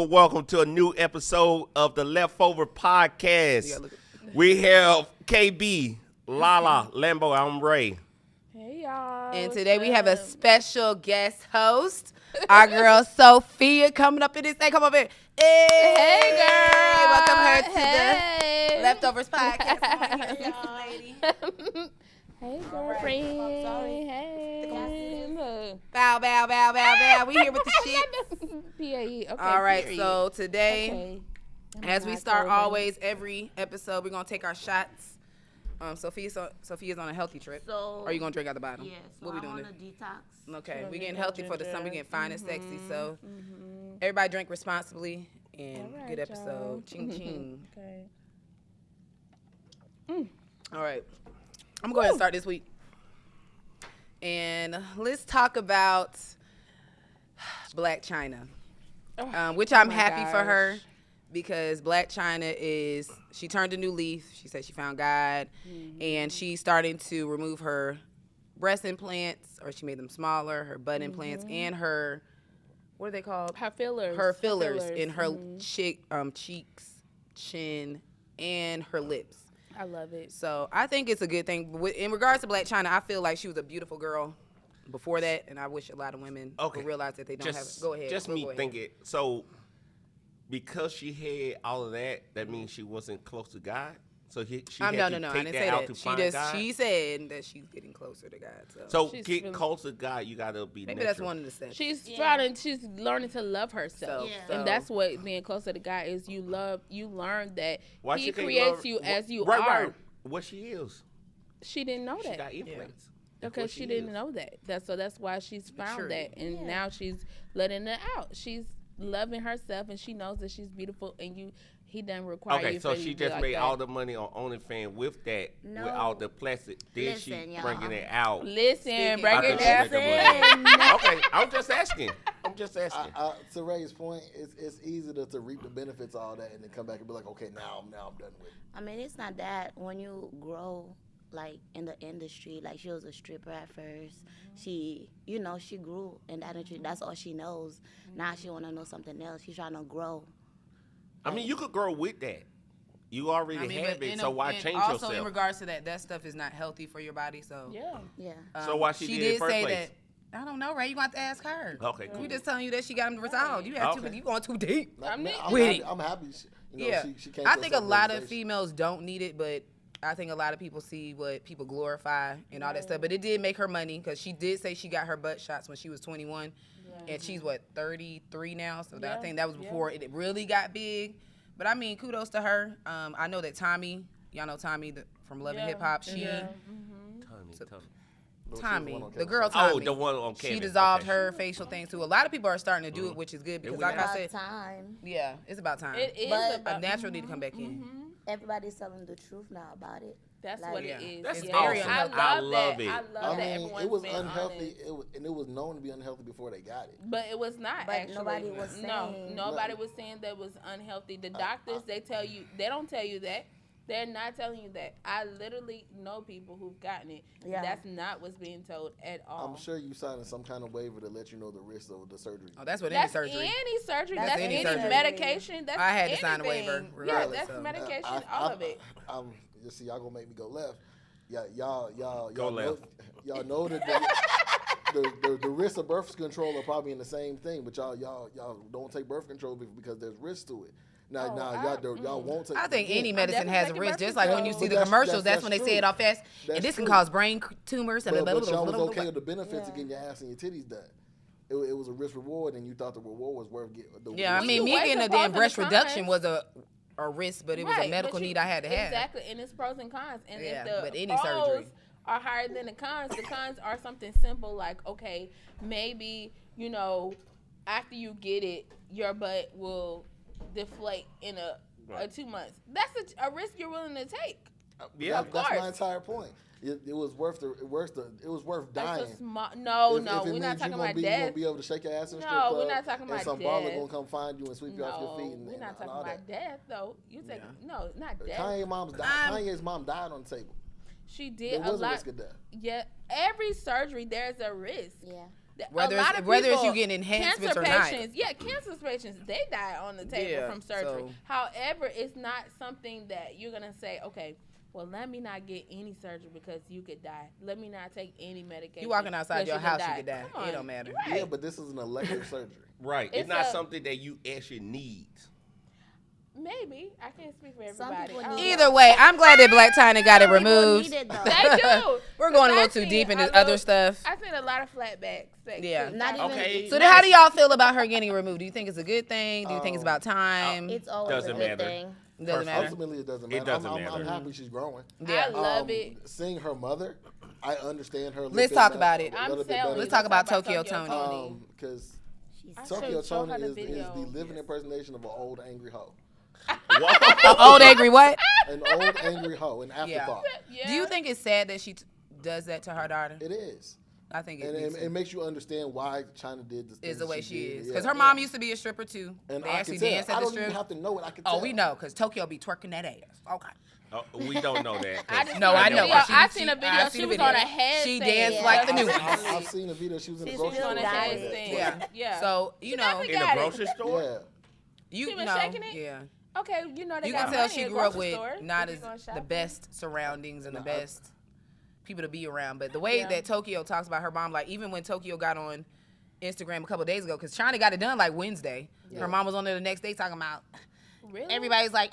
welcome to a new episode of the Leftover Podcast. We have KB, Lala, Lambo, I'm Ray. Hey, y'all. And today we have a special guest host, our girl Sophia, coming up in this thing. Come up here. Hey, girl. Welcome her to the Leftovers Podcast. Come on here, lady. Hey, girlfriend. Sorry. Hey. Look. Bow, bow, bow, bow, bow. We here with the shit. PAE. Okay. All right, period. so today, as we start always, every episode, we're going to take our shots. Sophia's on a healthy trip. So, or are you going to drink out the bottle? Yeah, so what we I'm doing on a detox. Okay, we're getting healthy for the summer. We're getting fine and sexy. So everybody drink responsibly and All right, good episode. y'all. Ching ching. Okay. All right. I'm going to start this week. And let's talk about Black China, which I'm happy for her because Black China she turned a new leaf. She said she found God, and she's starting to remove her breast implants, or she made them smaller, her butt implants, and her, what are they called? Her fillers. Her fillers in her cheeks, chin, and her lips. I love it. So I think it's a good thing. In regards to Black China, I feel like she was a beautiful girl before that, and I wish a lot of women would realize that they don't have it. Go ahead. Just me thinking, so because she had all of that, that means she wasn't close to God? So she had no, to I take didn't that say out that. to find God? She said that she's getting closer to God. So She's get really- close to God, you got to be maybe natural. that's one of the steps. She's learning to love herself. So- And that's what being closer to God is. You learn that Why He she can't creates love- you as you right, are. Right. What she is. She didn't know She that. got implants. That's Because what she didn't is. know that. That's why she's found True. that, and now she's letting it out. She's loving herself, and she knows that she's beautiful. And he doesn't require Okay, you so for she you to be just like made that. all the money on OnlyFans with that, with all the plastic. Then Listen, she y'all. bringing it out. Listen, break I it think she down. making money. Okay, I'm just asking. To Ray's point, it's easy to reap the benefits of all that and then come back and be like, okay, now I'm done with it. I mean, it's not that. When you grow, like, in the industry, like, she was a stripper at first. She grew in that industry. That's all she knows. Now she want to know something else. She's trying to grow. I mean, you could grow with that. You already have it, so why change also yourself? in regards to that stuff is not healthy for your body. So Yeah. So why she did it in the first say place? that. I don't know, Ray. You got to ask her. Okay, cool. We just telling you that she got them resolved. You had Okay. you going too deep. I'm with happy. She came I to think a some lot of realization. females don't need it, but I think a lot of people see what people glorify and all that stuff. But it did make her money because she did say she got her butt shots when she was 21, and she's 33 now. So I think that was before it really got big. But I mean, kudos to her. I know that Tommy, y'all know Tommy from Love and Hip Hop. Tommy, the girl Tommy. Oh, the one on camera. She dissolved her facial things too. A lot of people are starting to do it, which is good because, like I About said, time. yeah, it's about time. It is But about a natural need to come back in. Everybody's telling the truth now about it. That's Like, what yeah. it is. That's It's Yeah. very awesome. unhealthy. I love it. I love that everyone's it was being unhealthy. honest. It was known to be unhealthy before they got it. But it was not But actually. nobody was saying- nobody was saying that was unhealthy. The doctors, they don't tell you that. They're not telling you that. I literally know people who've gotten it. Yeah. That's not what's being told at all. I'm sure you signed some kind of waiver to let you know the risks of the surgery. Oh, that's what That's any surgery. any surgery. That's That's any any surgery. medication. That's I had to sign a anything. waiver Yeah, regardless, that's so. medication. All of it. You see, y'all gonna make me go left. Yeah, y'all Go know, left. y'all know that the risks of birth control are probably in the same thing, but y'all don't take birth control because there's risks to it. Now, y'all won't take. I think any again, medicine has a taking risk. birth Just like when you control. see the But commercials, that's when they that's say it all fast. That's And this can true. cause brain tumors and But y'all was little. okay with the benefits of getting your ass and your titties done. It was a risk reward, and you thought the reward was worth getting. Yeah, I mean, You me weigh getting the a pros damn and the breast reduction cons. was a risk, but it was a Right, medical but need I had to have. Exactly, and it's pros and cons. And Yeah, if the but any pros surgery. are higher than the cons are something simple like, okay, maybe, after you get it, your butt will deflate in a 2 months. That's a risk you're willing to take. Yeah, Of That's course. my entire point. It was worth dying. That's a small, If no, it we're means not talking you about gonna death. be able to shake your ass in a No, strip club, we're not talking and about some baller death. gonna come find you and sweep you off your feet. We're not talking all about that. death, though. You take no, not death. Kanye's mom died on the table. She did There a was a lot. risk of death. Yeah, every surgery there's a risk. Yeah. Whether a lot of whether it's people, you getting enhancements cancer or not. patients, yeah, cancer patients, they die on the table from surgery. So. However, it's not something that you're gonna say, okay, well, let me not get any surgery because you could die. Let me not take any medication. You walking outside your house, you could die. Come on. It don't matter. Right. Yeah, but this is an elective surgery. Right. It's not something that you actually need. Maybe. I can't speak for Some everybody. people need Either way, I'm glad that Black China got it Some people removed. need it, though. They do. We're going a little I've too seen deep into a other little- stuff. I've seen a lot of flatbacks. Yeah. Not even. Okay. So then how do y'all feel about her getting removed? Do you think it's a good thing? Do you think it's about time? It's always Doesn't a good matter. thing. Doesn't matter. Ultimately, it doesn't matter. It doesn't I'm matter. happy she's growing. Yeah. I love it. Seeing her mother, I understand her. a little Let's bit talk better- about it. a I'm little bit telling better. you. Let's talk about Tokyo Tony. Because I Tokyo showed her Tony the is the video. living impersonation of an old angry hoe. Old angry what? An old angry hoe, an afterthought. Yeah. Do you think it's sad that she does that to her daughter? It is. I think And it it makes you understand why China did this. is the way she is. did. Because Yeah. her mom used to be a stripper too. And They I actually can tell. danced I at the don't even strip. have to know it. I can Oh, tell. we know, because Tokyo be twerking that ass. Okay. We don't know that. I just No, seen a I know. video. I seen a video. She was on a headstand. She danced like the new I've one. seen a video. She was in the She's grocery still store. on a or something got like that. headstand. Yeah. Yeah. So, you know, never In the got it. grocery store? Yeah. you She was know, shaking it? yeah. Okay, you know they You got can tell money she in grew up grocery with stores. not If as you gonna shop the there. best surroundings and the No, best people to be around. But the way Yeah. that Tokyo talks about her mom, like even when Tokyo got on Instagram a couple days ago, because China got it done like Wednesday. Yeah. Her mom was on there the next day talking about, Really? everybody's like,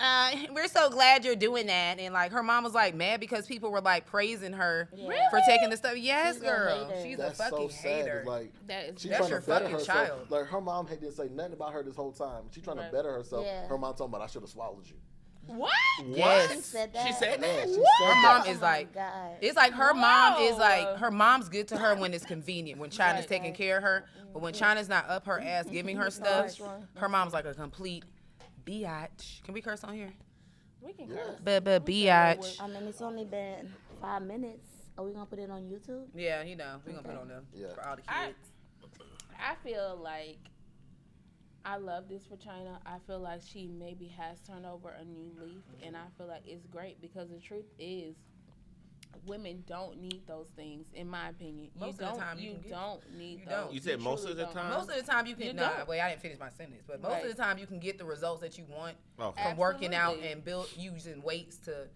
we're so glad you're doing that. And like her mom was like mad because people were like praising her Yeah. for taking the stuff. Yes, She's a girl. hater. She's That's a fucking so sad. hater. It's like That is she's That's trying your to better fucking herself. child. Like her mom didn't say nothing about her this whole time. She's trying Right. to better herself. Yeah. Her mom talking about I should have swallowed you. what? Yes. She said that. She said Yeah, that? she What? said Her that. mom Oh is my like, God. it's like her mom is Whoa. like, her mom's good to her when it's convenient, when China's Right. taking care of her. But when China's not up her ass giving her stuff, Right. her mom's like a complete biatch. Can we curse on here? We can Yeah. curse. Biatch. I mean, it's only been 5 minutes. Are we gonna put it on YouTube? Yeah, you know, we're gonna put on them Yeah. for all the I- kids. I feel like I love this for China. I feel like she maybe has turned over a new leaf, and I feel like it's great because the truth is, women don't need those things. In my opinion, Most of the time you can get- don't need You those. don't. You said most truly of the don't. time? Most of the time you can, You nah, don't. wait, I didn't finish my sentence, but most Right. of the time you can get the results that you want Okay. from working out Absolutely. and using weights to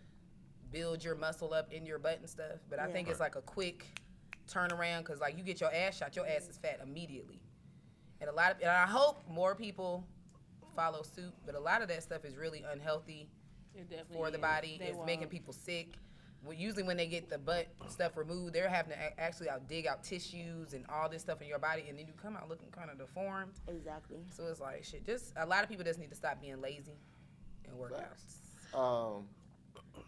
build your muscle up in your butt and stuff. But I Yeah. think it's like a quick turnaround because like you get your ass shot, your ass is fat immediately. And and I hope more people follow suit, but a lot of that stuff is really unhealthy It definitely for the is. body. They It's won't. making people sick. Well, usually when they get the butt stuff removed, they're having to actually dig out tissues and all this stuff in your body, and then you come out looking kind of deformed. Exactly. So it's like shit. Just a lot of people just need to stop being lazy and work out.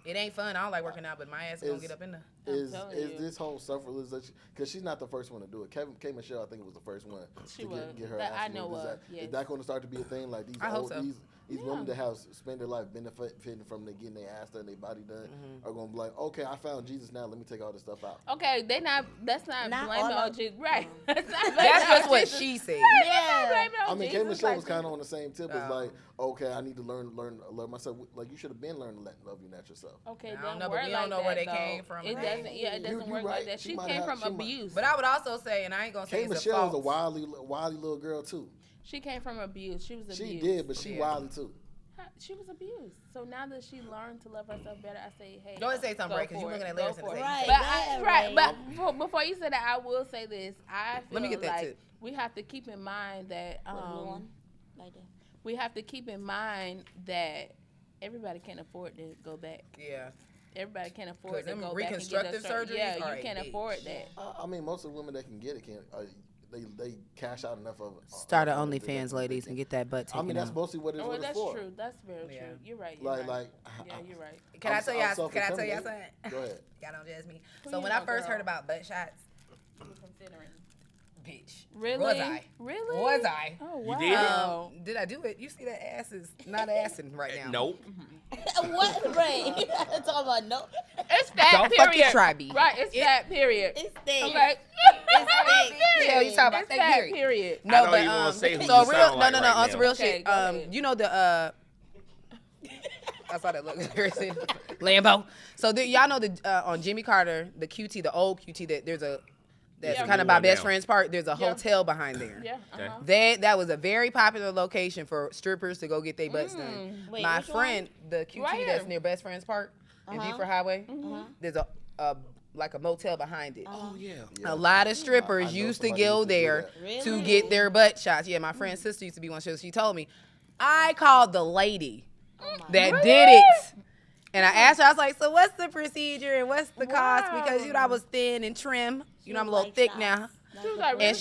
It ain't fun. I don't like working out, but my ass is gonna Is- get up in there. Is telling you. this whole self-realization? Because she's not the first one to do it. K. Michelle, I think, was the first one She to was. get her That ass I know removed. of, yes. Is that going to start to be a thing? Like these I hope so. these women that have spent their life benefiting from getting their ass done, their body done, are going to be like, okay, I found Jesus now. Let me take all this stuff out. Okay, they not. That's not, Not blaming all on of- Jesus, right? That's not blaming That's on just what Jesus. she said. Not blaming on I mean, K. Jesus, Michelle like was kind of on the same tip. It's Oh. like, okay, I need to learn myself. Like you should have been learning to love you not yourself. Okay, I don't don't know, but work we don't like know where that, they came though. from. It Right. doesn't. Yeah, it doesn't You work right. like that. She She might came have- from she might- abuse. But I would also say, and I ain't gonna say K. it's a Michelle is a fault. wily little girl too. She came from abuse. She was abused. She did, but she Yeah. wily too. She was abused. So now that she learned to love herself better, I say, hey, Go ahead and say something, go Ray, 'cause you for looking it. at Go Larry for and it. say Right, But go ahead, right, Ray. but before you say that, I will say this. I feel Let me get that like tip. we have to keep in mind that Put blue on, like that. we have to keep in mind that everybody can't afford to go back. Yeah. Everybody can't 'Cause afford to them go back and get reconstructive a surgery. surgeries Yeah, are you a can't bitch. afford that. I mean, most of the women that can get it can. They cash out enough of it. Start an enough of it OnlyFans, that ladies, they and get that butt can- I taken mean, that's out. mostly what it's Oh, that's for. true. That's very Yeah. true. You're right. You're Like, right. like. Yeah, you're right. Can I I'm tell y'all something? Go ahead. Y'all don't judge me. Who So you when I know, first girl? heard about butt shots, You're considering. bitch. Really? Was I? Really? Was I? Oh, You wow. did? Did I do it? You see that ass is not assing right now. Nope. What, Ray? Talking about no. It's that Don't period. fucking try me. Right, it's that period. It's thick. Okay. Yeah, you talking about It's that that period. period. I No, don't but even wanna say who so you real, sound like no, right on some now. real Okay, shit. go ahead. You know the I saw that look. Lambo. So y'all know the on Jimmy Carter, the QT, the old QT, that there's a That's Yeah. kind of by Right Best now. Friends Park. There's a Yeah. hotel behind there. Yeah. Okay. That was a very popular location for strippers to go get their butts done. Wait, My which friend, the QT Right that's here. near Best Friends Park in Uh-huh. Beaufort Highway, Uh-huh. there's a like a motel behind it. Oh yeah. A lot of I strippers know used to somebody go used to do there that. to Really? get their butt shots. Yeah, my friend's sister used to be one. She told me, I called the lady that did it. And I asked her, I was like, so what's the procedure and what's the cost? Because, I was thin and trim. I'm a little Like thick shots. now. She was like, And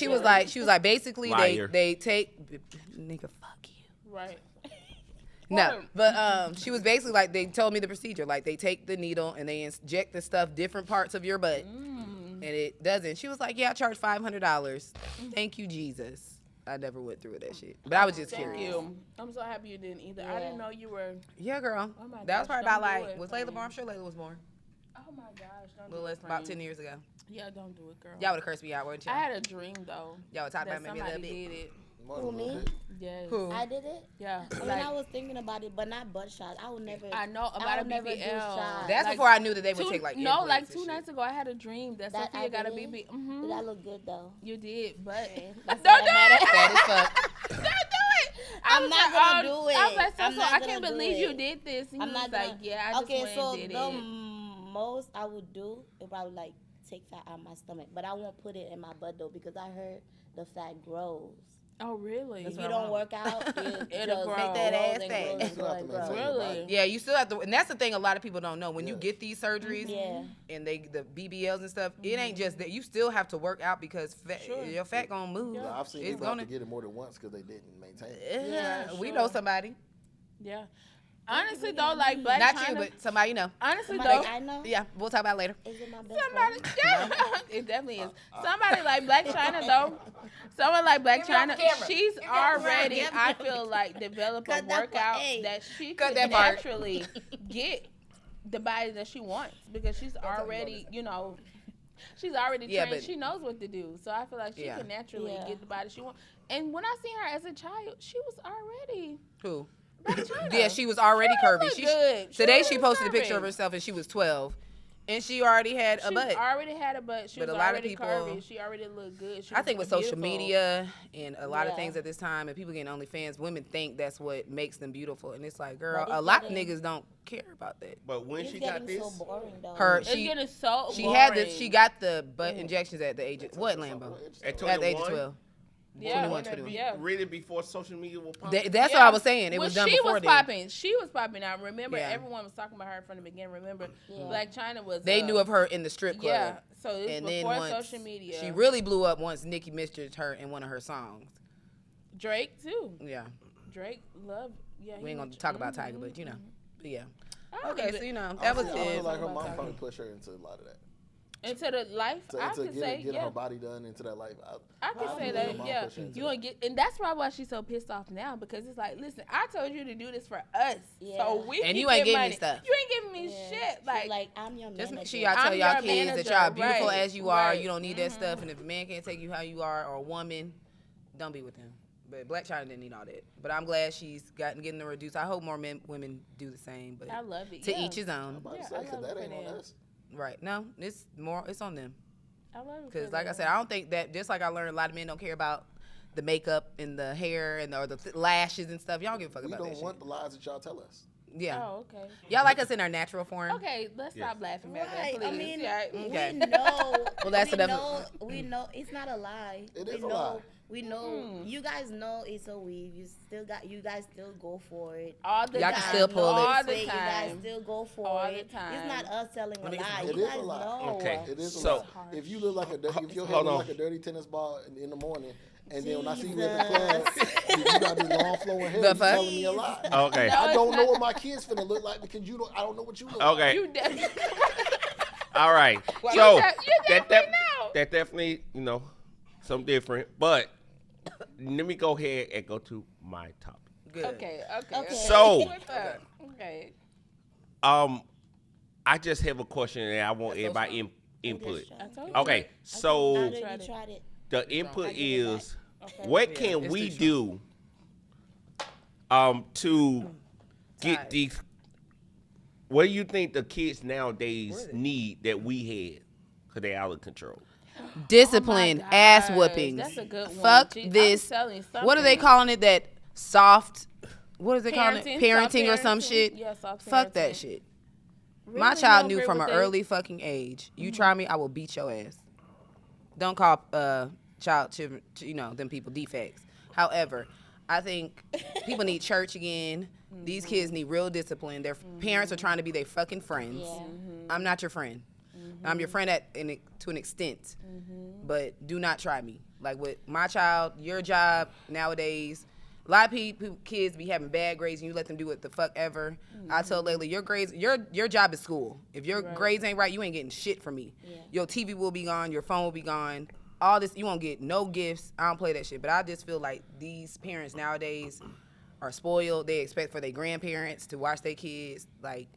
she was like, basically, Liar. they take, nigga, fuck you. right. No, but she was basically like, they told me the procedure. Like, they take the needle and they inject the stuff different parts of your butt. And it doesn't. She was like, yeah, I charge $500. Thank you, Jesus. I never went through that shit. But I was just Thank curious. you. I'm so happy you didn't either. I didn't know you were. Yeah, girl. Oh my That was gosh, probably about don't do like, it, was friend. Layla born? I'm sure Layla was born. Oh my gosh, don't A little do less, it, about friend. 10 years ago. Yeah, don't do it, girl. Y'all would have cursed me out, wouldn't y'all? I had a dream though. Y'all would talk that about me a little somebody bit. did it. More than Who, a little me? bit. Yes. Who? I did it. Yeah. I mean, I was thinking about it, but not butt shots. I would never. I know about I a would never do BBL. shots. That's Like, before I knew that they would take like no, like implants 2 and nights shit. ago, I had a dream that That Sophia I got a did? BB. Did I look good though? You did, but That's don't all do that it. Fat as fuck. Don't do it. I I'm was not like, gonna oh, do I was it. like, I'm so not I gonna can't do believe it. you did this. And I'm he not was like, gonna- yeah, I just okay, went so and did the it. most I would do if I would like take fat out of my stomach, but I won't put it in my butt though because I heard the fat grows. Oh, really? If you don't work out, It'll it'll grow. make that ass and fat. grows You and still have to grows. maintain your Really? body. Yeah, you still have to, and that's the thing a lot of people don't know. When you Yeah. get these surgeries Yeah. and the BBLs and stuff, it ain't just that. You still have to work out because fat, Sure. your fat gonna move. Yeah, I've seen It's people have gonna. to get it more than once because they didn't maintain it. Yeah, Yeah, we sure. know somebody. Yeah. Honestly, though, like Black Not China. you, but somebody you know. honestly, Somebody though. I know. Yeah, we'll talk about it later. Is it my best Somebody, friend? yeah, it definitely is. Somebody like Black China though, someone like Black China, she's already, I feel like, developed a Cut that part, workout hey. that she Cut could that part. naturally get the body that she wants because she's already, she's already Yeah, trained. but- She knows what to do. So I feel like she Yeah. can naturally Yeah. get the body she wants. And when I seen her as a child, she was already Who? Black China. Yeah, she was already curvy. look good. Today She she was posted a picture curvy. of herself and she was 12, and she already had a She butt. already had a butt. She But was a lot of already people- curvy. She already looked good. She I was think with social beautiful. media and a lot of Yeah. things at this time, and people getting OnlyFans, women think that's what makes them beautiful, and it's like, girl, But it's a lot of getting- niggas don't care about that. But when It's she got getting this, so boring though. Her, It's she getting so she boring. had the she got the butt injections at the age of what, Lambo? at At the age of 21, 12. yeah, 21, 21. yeah. really before social media was popping. That's what Yeah. I was saying. It Well, was done she before was then. popping. She was popping out. Remember, Yeah. everyone was talking about her from the beginning. Remember, Yeah. Black China was. They knew of her in the strip club. Yeah, so it was And then before once social media. she really blew up once Nicki misjudged her in one of her songs. Drake too. Yeah, Drake loved. Yeah, we he ain't gonna was- talk about Tiger, but you know, but yeah. I don't Okay, even- so you know I that was feel it. like her mom About probably Tiger. pushed her into a lot of that. into the life. I Into could say, getting yeah. her body done into that life. I could say feel that, her mom yeah. pushed her into You that. gonna get, and that's probably why she's so pissed off now because it's like, listen, I told you to do this for us, Yeah. so we. And can you ain't get giving me money. stuff. You ain't giving me Yeah. shit. She Like, I'm your Just make manager. sure y'all tell I'm y'all your kids manager, that y'all beautiful right, as you are. right. You don't need that stuff. And if a man can't take you how you are, or a woman, don't be with him. But Black China didn't need all that. But I'm glad she's getting the reduced. I hope more women do the same. But I love it. to yeah. each his own. I'm about to Yeah, say, I 'cause love that it ain't for on them. us. Right? No, it's on them. I love it. Because for like I them. said, I don't think that, just like I learned, a lot of men don't care about the makeup and the hair and or the lashes and stuff. Y'all don't give a fuck We about that don't want shit. the lies that y'all tell us. Yeah. Oh, okay. Y'all like us in our natural form. Okay, let's Yeah. stop laughing about Right. that, please. I mean, Yeah, Okay. we know. Well, that's we enough. We know it's not a lie. It we is a know. lie. We know. You guys know it's a weave. You guys still go for it. all the Y'all time. can still pull it. all the You guys time. still go for All it. the time. It's not us telling a me get lie. some You It is guys a lie. know. Okay. It is a So- lie. If you look like if your head Hold look on. like a dirty tennis ball in the morning, and then when I see you at the club, you got this long flowing hair, The you fuck? telling me a lie. Okay. No, I it's don't know not. what my kids finna look like because I don't know what you look like. Okay. You definitely. All right. Well, So you that definitely know. that definitely something different. But let me go ahead and go to my topic. Good. Okay. Okay. So- What's up? Okay. I just have a question and I want everybody input. I told you. Okay. I So already Tried it. tried it. the input I give it is Okay. what Yeah, can it's we too do to get Tired. these? What do you think the kids nowadays Where is it? need that we had? Cause they out of control. discipline, ass whoopings. That's a good one. Fuck Gee, this. What are they calling it? That soft. What is they calling it? Parenting or some shit. Yeah, soft parenting. Fuck that shit. Really? My child knew from an early fucking age. You try me, I will beat your ass. Don't call children, them people defects. However, I think people need church again. These kids need real discipline. Their parents are trying to be their fucking friends. Yeah. I'm not your friend. I'm your friend to an extent, but do not try me. Like with my child, your job nowadays. A lot of kids be having bad grades and you let them do what the fuck ever. I tell Layla, your grades, your job is school. If your grades ain't right, you ain't getting shit from me. Yeah. Your TV will be gone, your phone will be gone. All this, you won't get no gifts. I don't play that shit. But I just feel like these parents nowadays are spoiled. They expect for their grandparents to watch their kids. Like,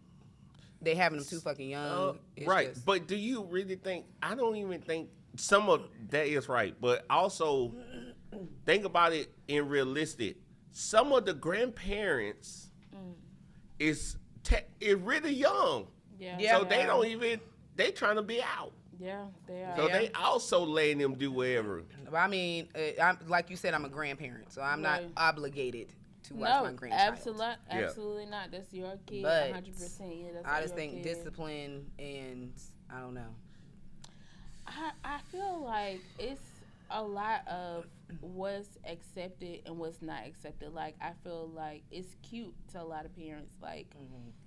they having them too fucking young. Right. But do you really think, I don't even think some of that is right. But also, think about it in realistic. Some of the grandparents is really young. Yeah. So they don't even, they trying to be out. Yeah, they are. So they also letting them do whatever. I mean, I'm, like you said, I'm a grandparent, so I'm not obligated to watch my grandchild. Absolutely not. That's your kid, but 100%. Yeah, that's I just think kid. discipline and I don't know. I feel like it's a lot of what's accepted and what's not accepted. Like, I feel like it's cute to a lot of parents. Like,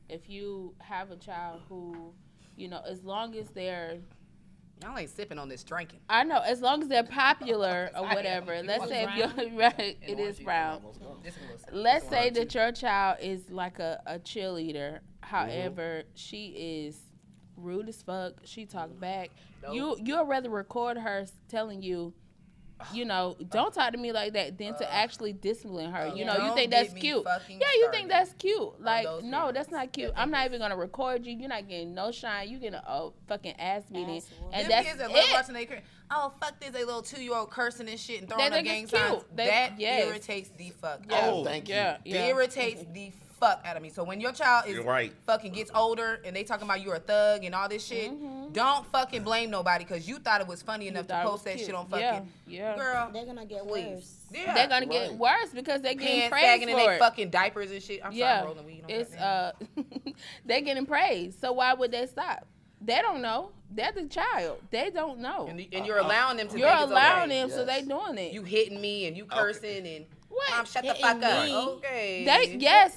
if you have a child who, as long as they're... Y'all ain't sipping on this drinking. I know. As long as they're popular or whatever. Let's say if you're... Right, it is brown. Let's say that your child is like a cheerleader. However, she is rude as fuck. She talk back. You'll rather record her telling you, don't talk to me like that than to actually discipline her. You think that's cute. Yeah, you think that's cute. Like, no, that's not cute. I'm not even going to record you. You're not getting no shine. You getting a fucking ass beating. And that's kids that love watching their fuck this, they little 2-year-old cursing and shit and throwing up gang signs. That irritates the fuck out of me. Thank you. It irritates the fuck out of me. So when your child is fucking gets older and they talking about you're a thug and all this shit, don't fucking blame nobody because you thought it was funny enough to post that shit on fucking girl. They're gonna get worse. Yeah. They're gonna get worse because they're getting praised sagging for in their it. fucking diapers and shit. I'm sorry, rolling weed. It's they're getting praised. So why would they stop? They don't know. They're the child. They don't know. And you're allowing them to. You're allowing them, yes. so they doing it. You hitting me and you cursing and. What? Mom, shut the fuck up. Okay.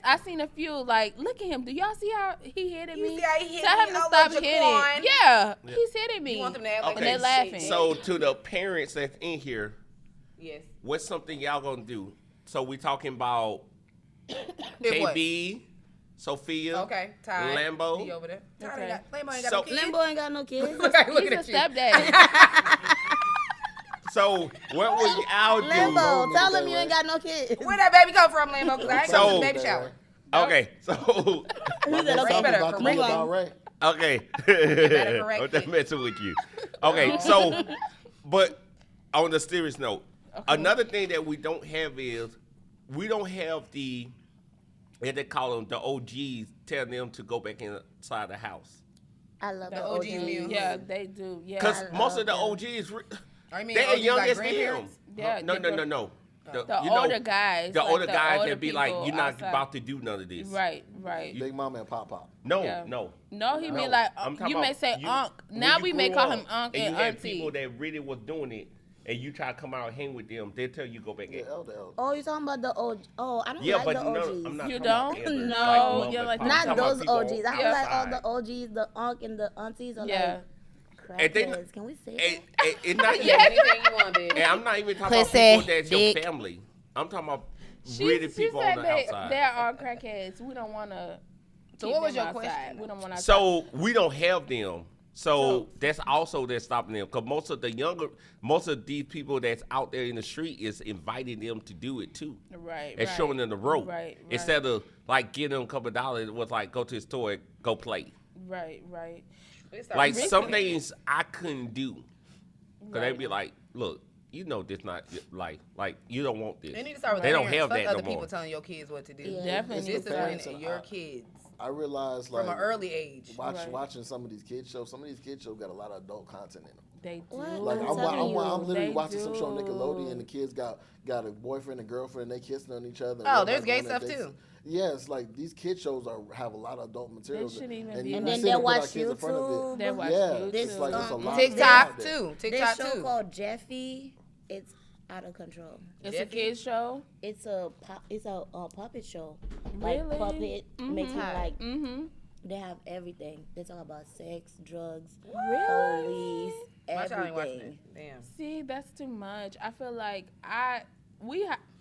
I seen a few, like, look at him. Do y'all see how he hitting me? See how he hit Tell me? him to stop hitting. Yeah, he's hitting me. You want them to act like and they're laughing. So to the parents that's in here, yes. what's something y'all gonna do? So we talking about KB, Sophia, okay, Ty, Lambo. he over there. Okay. Lambo ain't got no kids. Lambo ain't got no kids. He's a stepdaddy. So what would y'all do? Lambo, tell him you ain't got no kids. Where that baby come from, Lambo? Because I ain't going to the baby shower. Okay, so He said, okay, better about to correct be me. about right. okay, correct I'm just it. messing with you. Okay, so but on the serious note, another thing that we don't have is we don't have the, as they call them, the OGs telling them to go back inside the house. I love The the OG OGs. music. Yeah, they do. Yeah. Because most of the them. OGs, I mean, they're OGs young like as them. grandparents? Yeah, No. The older guys. The like older the guys older that be like, people you're not outside. about to do none of this. Right. Big Mama and Pop Pop. No, Yeah. no. No, he No. mean like, I'm talking you may about say you- Unc. when Now you we may grew call up him Unc and and you had Auntie. people that really was doing it, and you try to come out and hang with them, they'll tell you go back in. Elder. Oh, you talking about the OG? Oh, I don't Yeah, like but the no, OGs. I'm not You talking about don't? elders, No, mom you're and like- pop. I'm Not talking about those people OGs. I feel on like all outside. the OGs, the unc and the aunties are Yeah. like And they- crackheads. Can we say And, that? and, and not Yeah, anything you want, baby. and I'm not even talking Pussy, about people that's your dick. family. I'm talking about She really people said on the outside. They're all crackheads. We don't want to. So what was your question? We don't want to. So we don't have them. So that's also that's stopping them because most of these people that's out there in the street is inviting them to do it too. Right. And showing them the rope. Right. Instead of like giving them a couple of dollars, it was like go to the store, go play. Right. Like some things I couldn't do because they'd be like, look, you know this not like you don't want this. They need to start with They the don't parents. have Fuck that other no people more. telling your kids what to do. Yeah. Definitely. It's the parents Discipline and your kids I realized like from an early age. watching some of these kids shows. Some of these kids shows got a lot of adult content in them. They do. What? Like I'm telling you, I'm literally they watching some show on do. Nickelodeon, and the kids got a boyfriend and girlfriend, they kissing on each other. Oh, and there's like, gay going on stuff dates. too. Yes, like these kid shows have a lot of adult material. shouldn't even and be you like And then sit they'll and put our watch kids in front of it. YouTube. They watch Yeah, YouTube. it's like it's a lot. TikTok of too. This TikTok show too. called Jeffy, it's out of control. It's a kids show. It's a puppet show. Really? Like puppet making like Mm-hmm. they have everything. They talk about sex, drugs, Really? police, My child ain't watching it. everything. Damn. See, that's too much. I feel like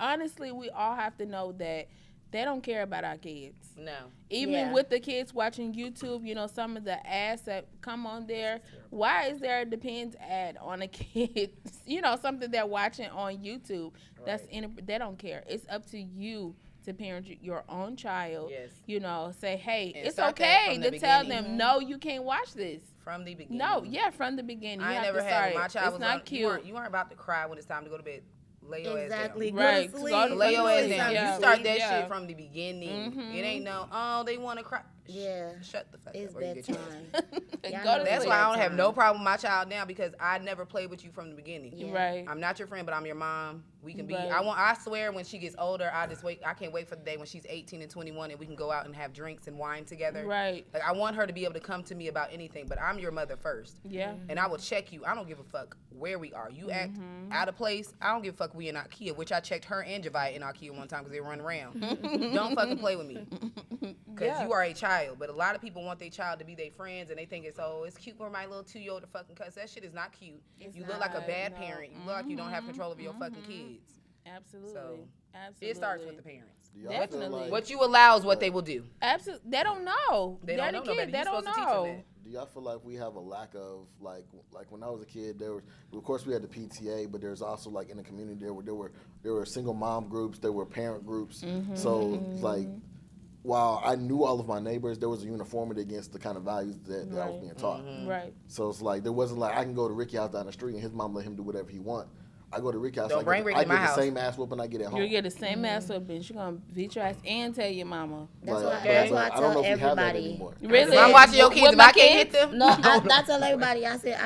honestly, we all have to know that they don't care about our kids. No. Even Yeah. with the kids watching YouTube, you know, some of the ads that come on there, why is there a Depends ad on a kid? You know, something they're watching on YouTube. They don't care. It's up to you to parent your own child. Yes. You know, say, hey, And it's start that okay from to the tell beginning. them, no, you can't watch this. From the beginning. No, yeah, from the beginning. You I ain't have never to had start my it. child It's was not on, cute. You weren't about to cry when it's time to go to bed. Lay your Exactly. ass Right, Go to to go sleep. to down. Lay your ass sleep. down. Yeah. You start that Yeah. shit from the beginning. Mhm. It ain't no, oh, they want to cry. Yeah. Shut the fuck It's up. Or you get your ass. bedtime. Go Y'all to know That's sleep. why I don't have no Bedtime. problem with my child now because I never played with you from the beginning. Yeah. Right. I'm not your friend, but I'm your mom. We can be. Right. I swear, when she gets older, I can't wait for the day when she's 18 and 21 and we can go out and have drinks and wine together. Right. Like I want her to be able to come to me about anything, but I'm your mother first. Yeah. And I will check you. I don't give a fuck where we are. You act out of place. I don't give a fuck we in IKEA, which I checked her and Javite in IKEA one time because they run around. Don't fucking play with me. Because Yeah. you are a child. But a lot of people want their child to be their friends and they think it's cute for my little 2-year-old to fucking cuss. That shit is not cute. You look like a not, bad no. parent. You look like you don't have control over your fucking kids. Absolutely. So, Absolutely. It starts with the parents. Do y'all feel Definitely. like- What you allow is what they will do. Absolutely. They don't know. They They're don't the know no kid. better. They You're don't supposed to teach them know. that. Do y'all feel like we have a lack of like when I was a kid, there was, of course we had the PTA, but there's also like in the community there were single mom groups, there were parent groups. So like while I knew all of my neighbors, there was a uniformity against the kind of values that I was Right. being taught. Right. So it's like there wasn't like I can go to Ricky house down the street and his mom let him do whatever he want. I go to Ricky house, Don't bring Ricky I to my get the house. same ass whooping I get at home. You get the same ass up, and she's gonna beat your ass and tell your mama. That's Like, why. That's why I I don't tell know if we have that everybody. anymore. Really? If I'm watching your kids, With if my I can't hit kids? them, No, I tell everybody. I said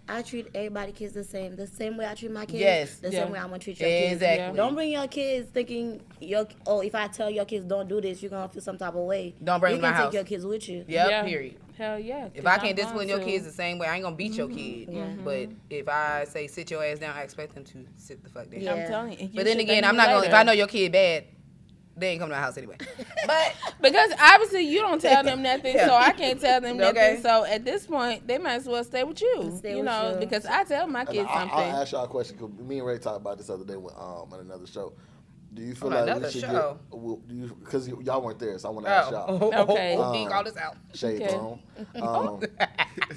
I treat everybody kids the same way I treat my kids. Yes. The Yeah. same way I'm gonna treat your kids. Exactly. Don't bring your kids thinking if I tell your kids don't do this, you're gonna feel some type of way. Don't bring you them to can my take house. your kids with you. Yep, Yeah. period. Hell yeah. If 'cause I can't I'm discipline your going kids to. the same way, I ain't gonna beat your kid. But if I say sit your ass down, I expect them to sit the fuck down. Yeah. I'm telling you. and you But then should again, thank I'm me not gonna. If later. I know your kid bad, they ain't coming to my house anyway. But Because obviously you don't tell them nothing, Yeah. so I can't tell them nothing. Okay. So at this point, they might as well stay with you. Stay you with know, you. because I tell my And kids I'll something. ask y'all a question. 'Cause me and Ray talked about this other day on another show. Do you feel On like another we should show? because y'all weren't there, so I want to ask y'all. Okay. He called us out. Shade Okay. thrown.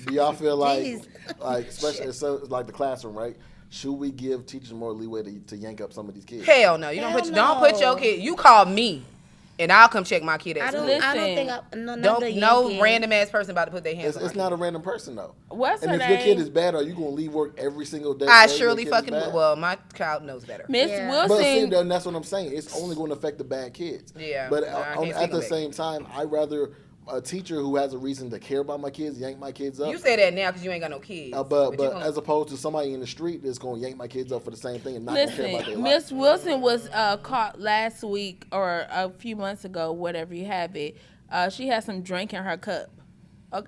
Do y'all feel like, Jeez. especially so like the classroom, right? Should we give teachers more leeway to yank up some of these kids? Hell no. You don't Hell don't put your no. kid. You call me, and I'll come check my kid at I don't. school. I don't Listen. think. Not Don't the no yanking. random ass person about to put their hands on It's my not kid. a random person though. What's And her if your kid name? is bad, are you gonna leave work every single day? I saying surely your kid is fucking bad? well. My child knows better. Miss Yeah. But see, Wilson. then that's what I'm saying. It's only going to affect the bad kids. Yeah, But no, I can't speak at on the that. same time, I'd rather a teacher who has a reason to care about my kids yank my kids up. You say that now because you ain't got no kids. But you gonna- as opposed to somebody in the street that's going to yank my kids up for the same thing and not gonna care about their Listen, life. Miss Wilson was caught last week or a few months ago, whatever you have it. She had some drink in her cup.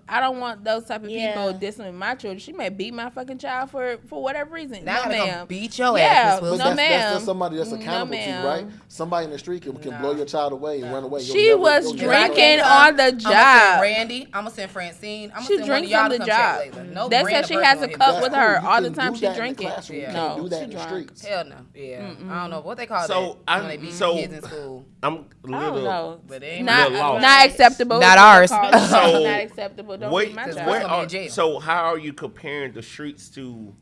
I don't want those type of Yeah. people disciplining my children. She may beat my fucking child for whatever reason. Now I no, gotta come ma'am. beat your Yeah, ass, Miss But Wilson. no, that's ma'am. just somebody that's No, accountable to you, ma'am. right? Somebody in the street can blow your child away and run away. You'll She never- was you'll never drinking know. on the I'ma send job. Randy. I'm gonna send Francine. I'm gonna She send drinks one on of the y'all to come job. check Layla. No They said random she person has gonna a hit cup me. with That's her cool. all You the can time do she that in the drinking. classroom. You Yeah. can't do No, that she in the drunk. streets. Hell no. Yeah. I don't know what they call So, that when they beat so- kids in school. I'm a I don't little. know. But they ain't Not, little lost. not acceptable. Not is what ours. they call it. So, not acceptable. Don't Wait, beat my Because child. we're what gonna be are, in jail. so how are you comparing the streets to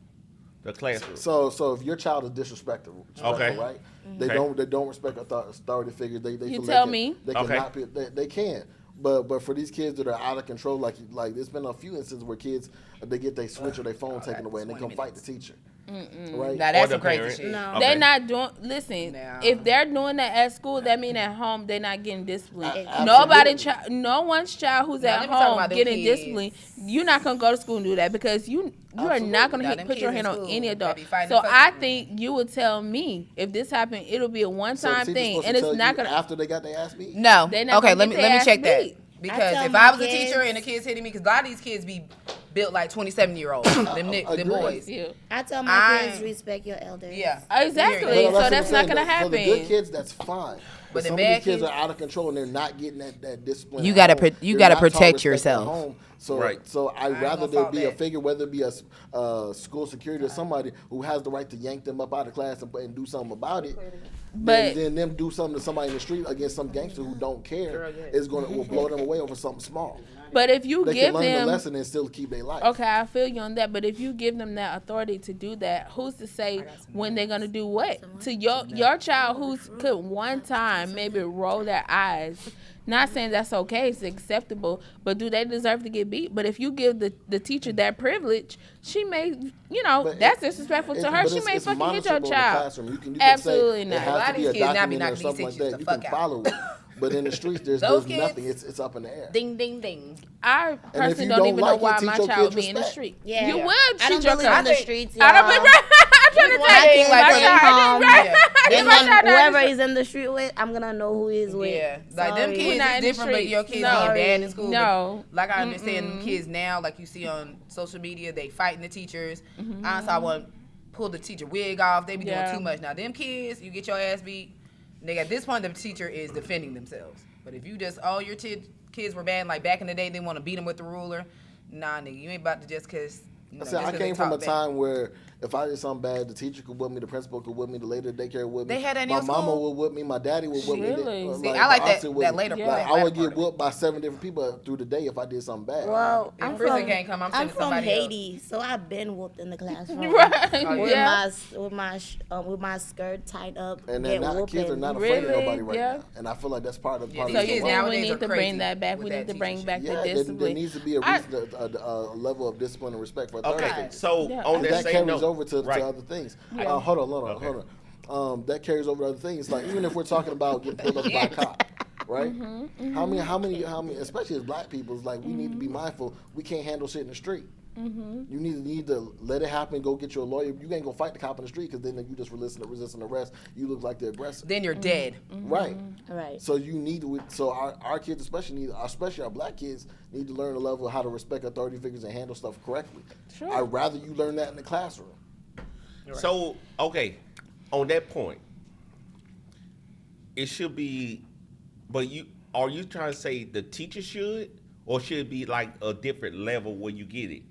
the classroom? So if your child is disrespectful, Okay. right? They Okay. don't respect authority figures. They You feel tell they me. can, they Okay. cannot be, they can. But for these kids that are out of control, like there's been a few instances where kids they get their switch or their phone taken away and they come fight the teacher. Right? Now that's Or the some crazy parent. shit. No. Okay. They're not doing. Listen, No. if they're doing that at school, that mean at home they're not getting disciplined. Absolutely. No one's child who's Now, at let me talk home about them getting kids. disciplined. You're not gonna go to school and do that because you are not gonna Now, them put your kids hand in on school, any they adult. be fighting So the I fuck- think you would tell me if this happened, it'll be a So the one-time teacher's thing, supposed and to it's tell not you gonna. after they got their ass beat? No. They not Okay, gonna let me get their check ass that. beat. Because tell if my I was a kids- teacher and the kids hitting me, because a lot of these kids be built like 27-year-olds, them Agreed. boys. Yeah. I tell my I- kids respect your elders. Yeah. Exactly. Period. So what that's I'm not saying. gonna For the happen. good kids, that's fine. But But the some of bad these kids kids- are out of control and they're not getting that discipline. You at gotta home. pro- you They're gotta not taught protect respect yourself. at home. So, Right. so I'd ain't rather gonna there fault be a that. figure, whether it be a school security or somebody who has the right to yank them up out of class and do something about it. But- then them do something to somebody in the street against some gangster who don't care is will blow them away over something small. But if you They give can learn the them, lesson and still keep their life. okay, I feel you on that. But if you give them that authority to do that, who's to say when they're gonna do what to your child who's could one time maybe roll their eyes? Not saying that's okay, it's acceptable, but do they deserve to get beat? But if you give the teacher that privilege, she may, But that's disrespectful to her. but She may it's fucking hit your monitorable in the child. classroom. You can Absolutely say not. It A lot has of to be these a kids now be document or knocking these something like teachers that. the You can fuck out. follow it. But in the streets, there's Those nothing. kids- It's up in the air. Ding, ding, ding. I if personally you don't don't even know like it, why teach my your child would kids be in the respect. street. Yeah. You will I treat don't your believe in child. the streets, I don't y'all. believe. I'm trying to My tell you, kids my bring child. home. Yeah. And my then child not whoever in the he's in the street with, I'm gonna know who he's with. Yeah, like them Sorry. kids not is in the different, but your streets. kids No. being bad in school. No. But like I understand them kids now, like you see on social media, they fighting the teachers. I saw one pull the teacher wig off. They be doing Yeah. too much. Now them kids, you get your ass beat. Nigga, at this point, the teacher is defending themselves. But if you just all your kids were bad, like back in the day, they want to beat them with the ruler. Nah, nigga, you ain't about to just cause. I said I came from a time where if I did something bad, the teacher could whip me, the principal could whip me, the lady at daycare would whip me. They had that in My your mama school? would whip me, my daddy would whip Really? me. See, I like my that- auntie would that me. later Like, part, I would later get part of it. whooped by 7 different people through the day if I did something bad. Well, If I'm prison from, can't come, I'm I'm sending from somebody else. Haiti, so I've been whooped in the classroom. Right. With Yeah. my skirt tied up, And get then whooping. kids are not afraid of Really? nobody right Yeah. now. And I feel like that's part of Yeah, part these So of kids you the think nowadays we need are to crazy bring that back? with We that need to bring teacher back shit. the Yeah, there discipline. needs to be a, I- level of discipline and respect for authority. Okay, so Yeah. on And that that same carries note, over to right. other things. Yeah. Hold on. That carries over to other things. Like even if we're talking about getting pulled up by a cop, right? How many, especially as black people, it's like we need to be mindful. We can't handle shit in the street. You need to let it happen. Go get you a lawyer. You ain't gonna fight the cop in the street because then you just resisting arrest. You look like the aggressor. Then you're dead. Right. Right. So you need to. So our kids, especially our black kids, need to learn a level of how to respect authority figures and handle stuff correctly. Sure. I'd rather you learn that in the classroom. So, okay, on that point, it should be, but are you trying to say the teacher should, or should it be like a different level where you get it?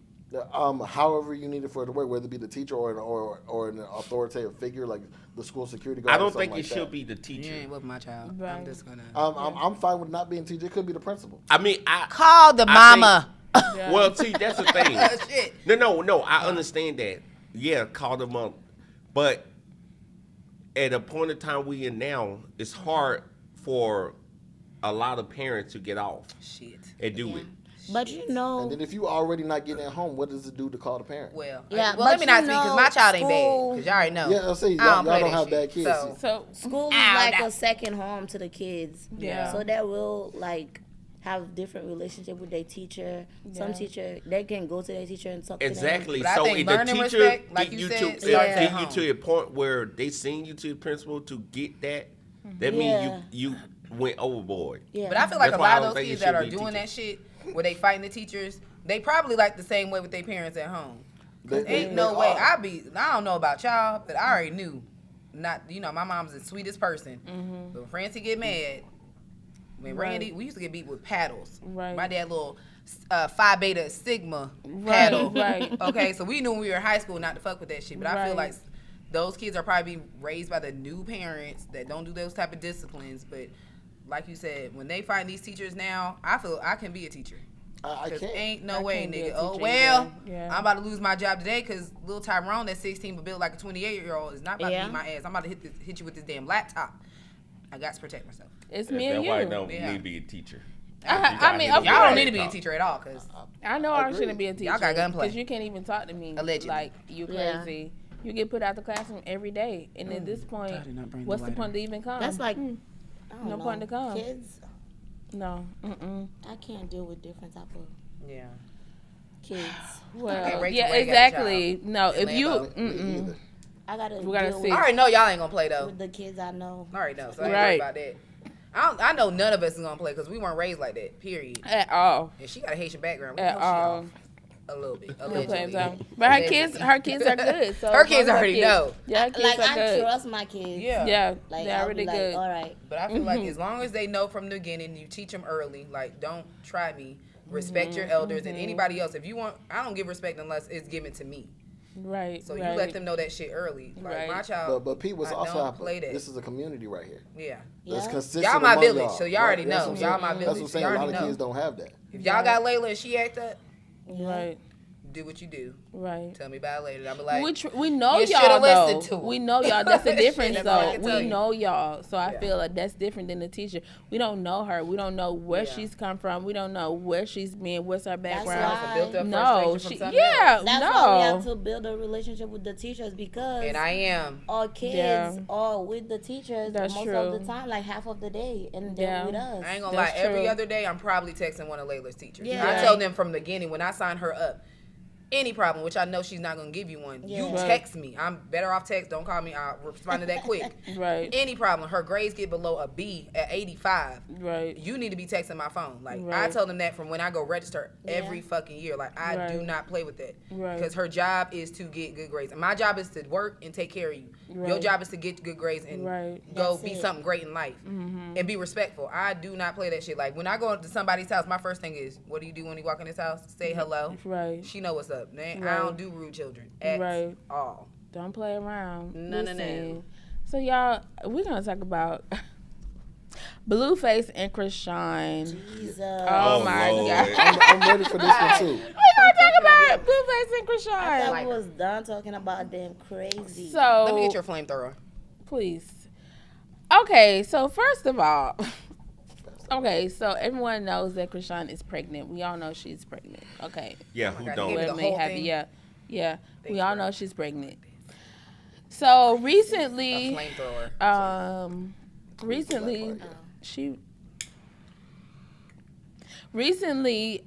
However you need it for it to work, whether it be the teacher or an authoritative figure like the school security guard. I don't or something think it like should that. be the You teacher. ain't with my child. Right. I'm just gonna I'm fine with not being teacher. It could be the principal. I mean, call the I mama. Yeah. well, see, that's the thing. Shit. No, I understand that. Yeah, call them up. But at a point in time we in now, it's hard for a lot of parents to get off Shit. and do it. But you know, And then if you already not getting at home, what does it do to call the parent? Well, Yeah, well, let but me not you speak because know, my child ain't school- bad. Because y'all already know. Yeah, I'll say I y'all play don't that have shit. bad kids. So, So school is Ow, like that- a second home to the kids. Yeah. So that will like have different relationship with their teacher. Some Yeah. teacher they can go to their teacher and talk Exactly. But I So think if the learning teacher respect, like get you you said, to starts at get you home. to a point where they send you to the principal to get that, that Yeah. means you went overboard. to them. Yeah. But I feel like That's a why I lot don't of those think it kids should that are be a doing teacher. that shit, where they fighting the teachers, they probably like the same way with their parents at home. They Ain't no way. are. I don't know about y'all, but I already knew. Not, my mom's the sweetest person. But when Francie get mad, when Randy, we used to get beat with paddles. Right. My dad little Phi Beta Sigma Right, paddle. right. Okay, so we knew when we were in high school not to fuck with that shit. But I feel Right. like those kids are probably being raised by the new parents that don't do those type of disciplines. But like you said, when they find these teachers now, I feel I can be a teacher. I Cause can't. ain't no I way, can't be nigga. a Oh teacher well, either. Yeah. I'm about to lose my job today because little Tyrone that's 16 but built like a 28-year-old is not about Yeah. to beat my ass. I'm about to hit you with this damn laptop. I got to protect myself. it's me and That's why I you. don't Yeah. need to be a teacher. I mean, of Y'all don't course. need to be a teacher at all because I know I shouldn't be a teacher. Y'all got gunplay. Because you can't even talk to me Allegedly. like you Yeah. crazy. You get put out the classroom every day, and at this point, what's the point to even come? That's like, I don't no know. point to come. Kids, No. I can't deal with different type of kids. Well, Rachel yeah, Ray got a exactly. job. No, if Lay you, about Either. I gotta We gotta deal see. I already know y'all ain't gonna play though. with the kids I know. I already know, so I ain't Right. worried about that. I know none of us is gonna play because we weren't raised like that. Period. at all, And she got a Haitian background. We at know she all. off a little bit, No playing allegedly. time. But her kids are good. So Her as long kids as already know. Yeah, her kids Like, are I good. trust my kids. Yeah. Yeah, Like, they're I'll really be like, good. all right. But I feel like as long as they know from the beginning, you teach them early. Like, don't try me. Respect your elders and anybody else. If you want, I don't give respect unless it's given to me. Right. So right. you let them know that shit early. Like Right. my child. But Pete was I also don't play that. this is a community right here. Yeah. That's Yeah. consistent. Y'all my among village, y'all. so y'all already That's know. what I'm Y'all saying. my That's what village, I'm so saying. y'all A lot already of know. kids don't have that. If y'all got Layla and she act up, Right. do what you do. Right. Tell me about it later. I'm like, We know you y'all shoulda though. listened to it. We know y'all. That's the difference That's all I though. can tell We you. know y'all. So I Yeah. feel like that's different than the teacher. We don't know her. We don't know where Yeah. she's come from. We don't know where she's been. What's her That's background. why- built up No, frustration she. from something else. Yeah. That's no. why we have to build a relationship with the teachers because and I am. our kids Yeah. are with the teachers That's most true. of the time, like half of the day, and they're Yeah. with us. I ain't gonna That's lie. Every true. other day, I'm probably texting one of Layla's teachers. Yeah. I Right. tell them from the beginning when I sign her up, any problem, which I know she's not gonna give you one, you Yeah. Right. text me. I'm better off text. Don't call me. I'll respond to that quick. Right. Any problem, her grades get below a B at 85. Right. You need to be texting my phone. Like I Right. tell them that from when I go register every Yeah. fucking year. Like I do Right. not play with that Right. because her job is to get good grades, and my job is to work and take care of you. Your Right. job is to get good grades and Right. go That's be it. something great in life and be respectful. I do not play that shit. Like when I go to somebody's house, my first thing is, what do you do when you walk in this house? Say hello. Right. She know what's up. Man, Right. I don't do rude children at Right. all. Don't play around. No. Listen. So y'all, we're gonna talk about Blueface and Krishan. Jesus. Oh my Lord. God. I'm ready for this one too. We're gonna talk about Blueface and I Krishan. thought we was done talking about them crazy. So Let me get your flamethrower. please. Okay, so first of all, okay, so everyone knows that Krishan is pregnant. We all know she's pregnant. Okay. Yeah, Oh my who God, don't? give me the Whoever may whole have thing. it. Yeah. We Thanks, all bro. know she's pregnant. So A recently, flamethrower. recently she recently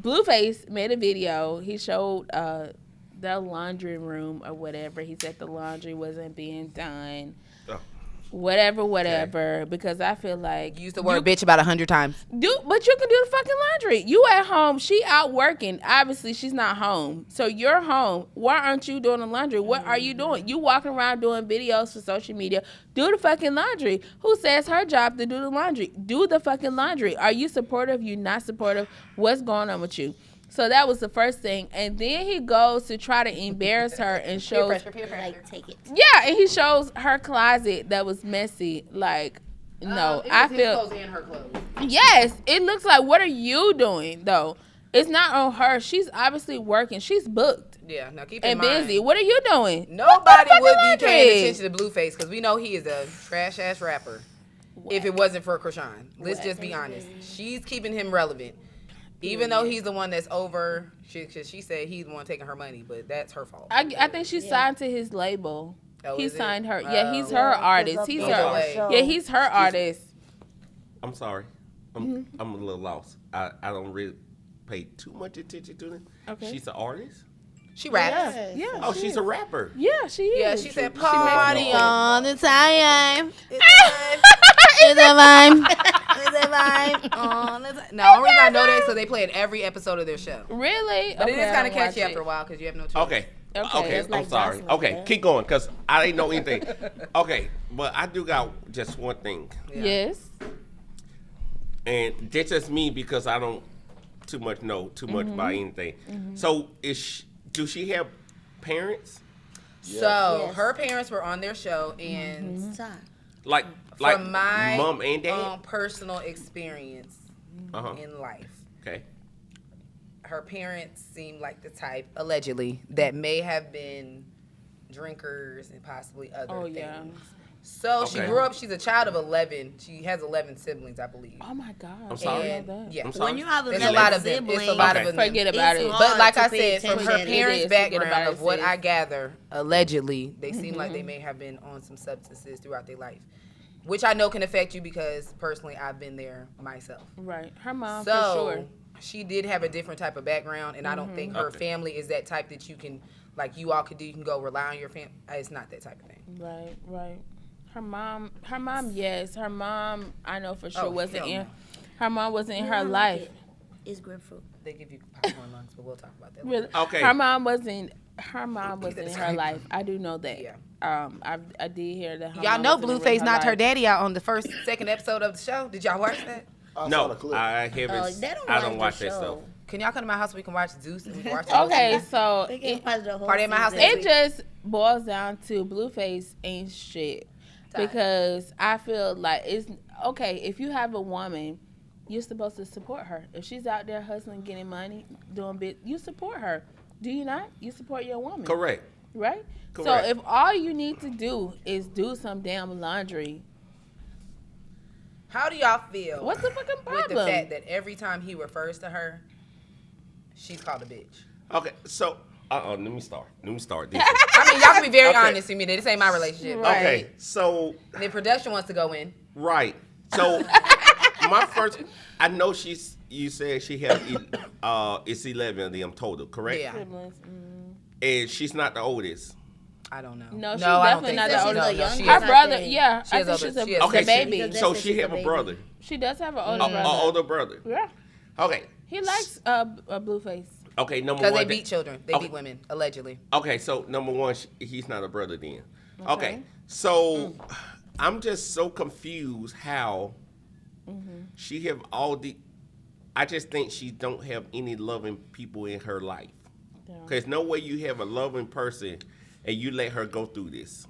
Blueface made a video. He showed the laundry room or whatever. He said the laundry wasn't being done. Oh. Whatever, because I feel like Use the word bitch about 100 times. but you can do the fucking laundry. You at home, she out working. Obviously, she's not home. So you're home. Why aren't you doing the laundry? What are you doing? You walking around doing videos for social media. Do the fucking laundry. Who says her job to do the laundry? Do the fucking laundry. Are you supportive? You not supportive? What's going on with you? So that was the first thing. And then he goes to try to embarrass her and shows Like, take it. yeah, and he shows her closet that was messy. Like, no, I feel and her clothes. yes. It looks like what are you doing though? It's not on her. She's obviously working. She's booked Yeah, now keep in and mind. busy. What are you doing? Nobody Fucking would be laundry. paying attention to Blueface because we know he is a trash ass rapper. If it wasn't for Krishan, let's just be honest. She's keeping him relevant, even though he's the one that's over. She said he's the one taking her money, but that's her fault. I think she signed to his label. Oh, He is it? signed her. Yeah, he's Oh. her artist. He's Either her. way. Yeah, he's her artist. I'm sorry. I'm a little lost. I don't really pay too much attention to them. Okay. She's an artist. She raps. Yeah. Oh, she's a rapper. Yeah, she is. Yeah, she said makes party no on the time. It's a vibe. It's a vibe on the time. Now, only reason I know that so they play it every episode of their show. Really? But it is kind of catchy catchy after a while because you have no choice. Okay. Okay. Okay, It's I'm like sorry. Jocelyn, Okay, yeah. keep going, because I didn't know anything. Okay, but I do got just one thing. Yeah. Yes. And that's just me because I don't know too much about anything. So do she have parents? So Yes. her parents were on their show, and Time. Like from my mom and dad? personal experience Uh-huh. in life, Okay. her parents seem like the type, allegedly, that may have been drinkers and possibly other Oh, things. yeah. So she Okay. grew up. She's a child of 11. She has 11 siblings, I believe. Oh my God. I'm sorry. And, yeah. I'm sorry. When you have There's a lot of them. siblings, It's a lot Okay. of them. Forget about It's it. hard But like to I pay said, from her attention. parents' It is. Forget background about of it, what sis. I gather, allegedly, they seem like they may have been on some substances throughout their life, which I know can affect you because personally I've been there myself. Right. Her mom, So for sure. she did have a different type of background, and I don't think her Okay. family is that type that you can, like you all could do. You can go rely on your family. It's not that type of thing. Right, right. Her mom, yes. Her mom, I know for sure Oh, wasn't hell in. no. Her mom wasn't in You her don't like life. it. It's grapefruit. They give you popcorn lungs, but we'll talk about that. Really. Okay. Her mom wasn't. Her mom wasn't in That's her crazy. life. I do know that. Yeah. I did hear that. Her Y'all mom know wasn't in Blueface knocked her life. daddy out on the second episode of the show. Did y'all watch that? I saw No, the clip. I haven't. I don't watch that stuff. Can y'all come to my house so we can watch Zeus and watch Okay, so They can watch the whole Party at my house season. next it just boils down to Blueface ain't shit. Tight. Because I feel like it's okay if you have a woman, you're supposed to support her. If she's out there hustling, getting money, doing bit, you support her. Do you not? You support your woman. Correct. Right? Correct. So if all you need to do is do some damn laundry, How do y'all feel what's the fucking with the problem? fact that every time he refers to her, she's called a bitch? Okay, so let me start. This. I mean, y'all can be very Okay. honest with me. This ain't my relationship. Right. Okay, so The production wants to go in. right. So my first, I know you said she had it's 11 of them total, correct? Yeah. Siblings, And she's not the oldest. I don't know. No, she's I don't definitely think not so. the She's oldest. the youngest, she Her is. I brother, think. yeah, She I has think older- she's a, she has the Okay, baby. Because so that's she the have a baby. brother, She does have an a older brother. older brother. Yeah, Okay, he likes a Blueface. okay, number Because one. they beat children. They Okay. beat women, allegedly. Okay, so number one, he's not a brother then. Okay. Okay, so I'm just so confused how she have all the. I just think she don't have any loving people in her life. Yeah. Cause no way you have a loving person and you let her go through this.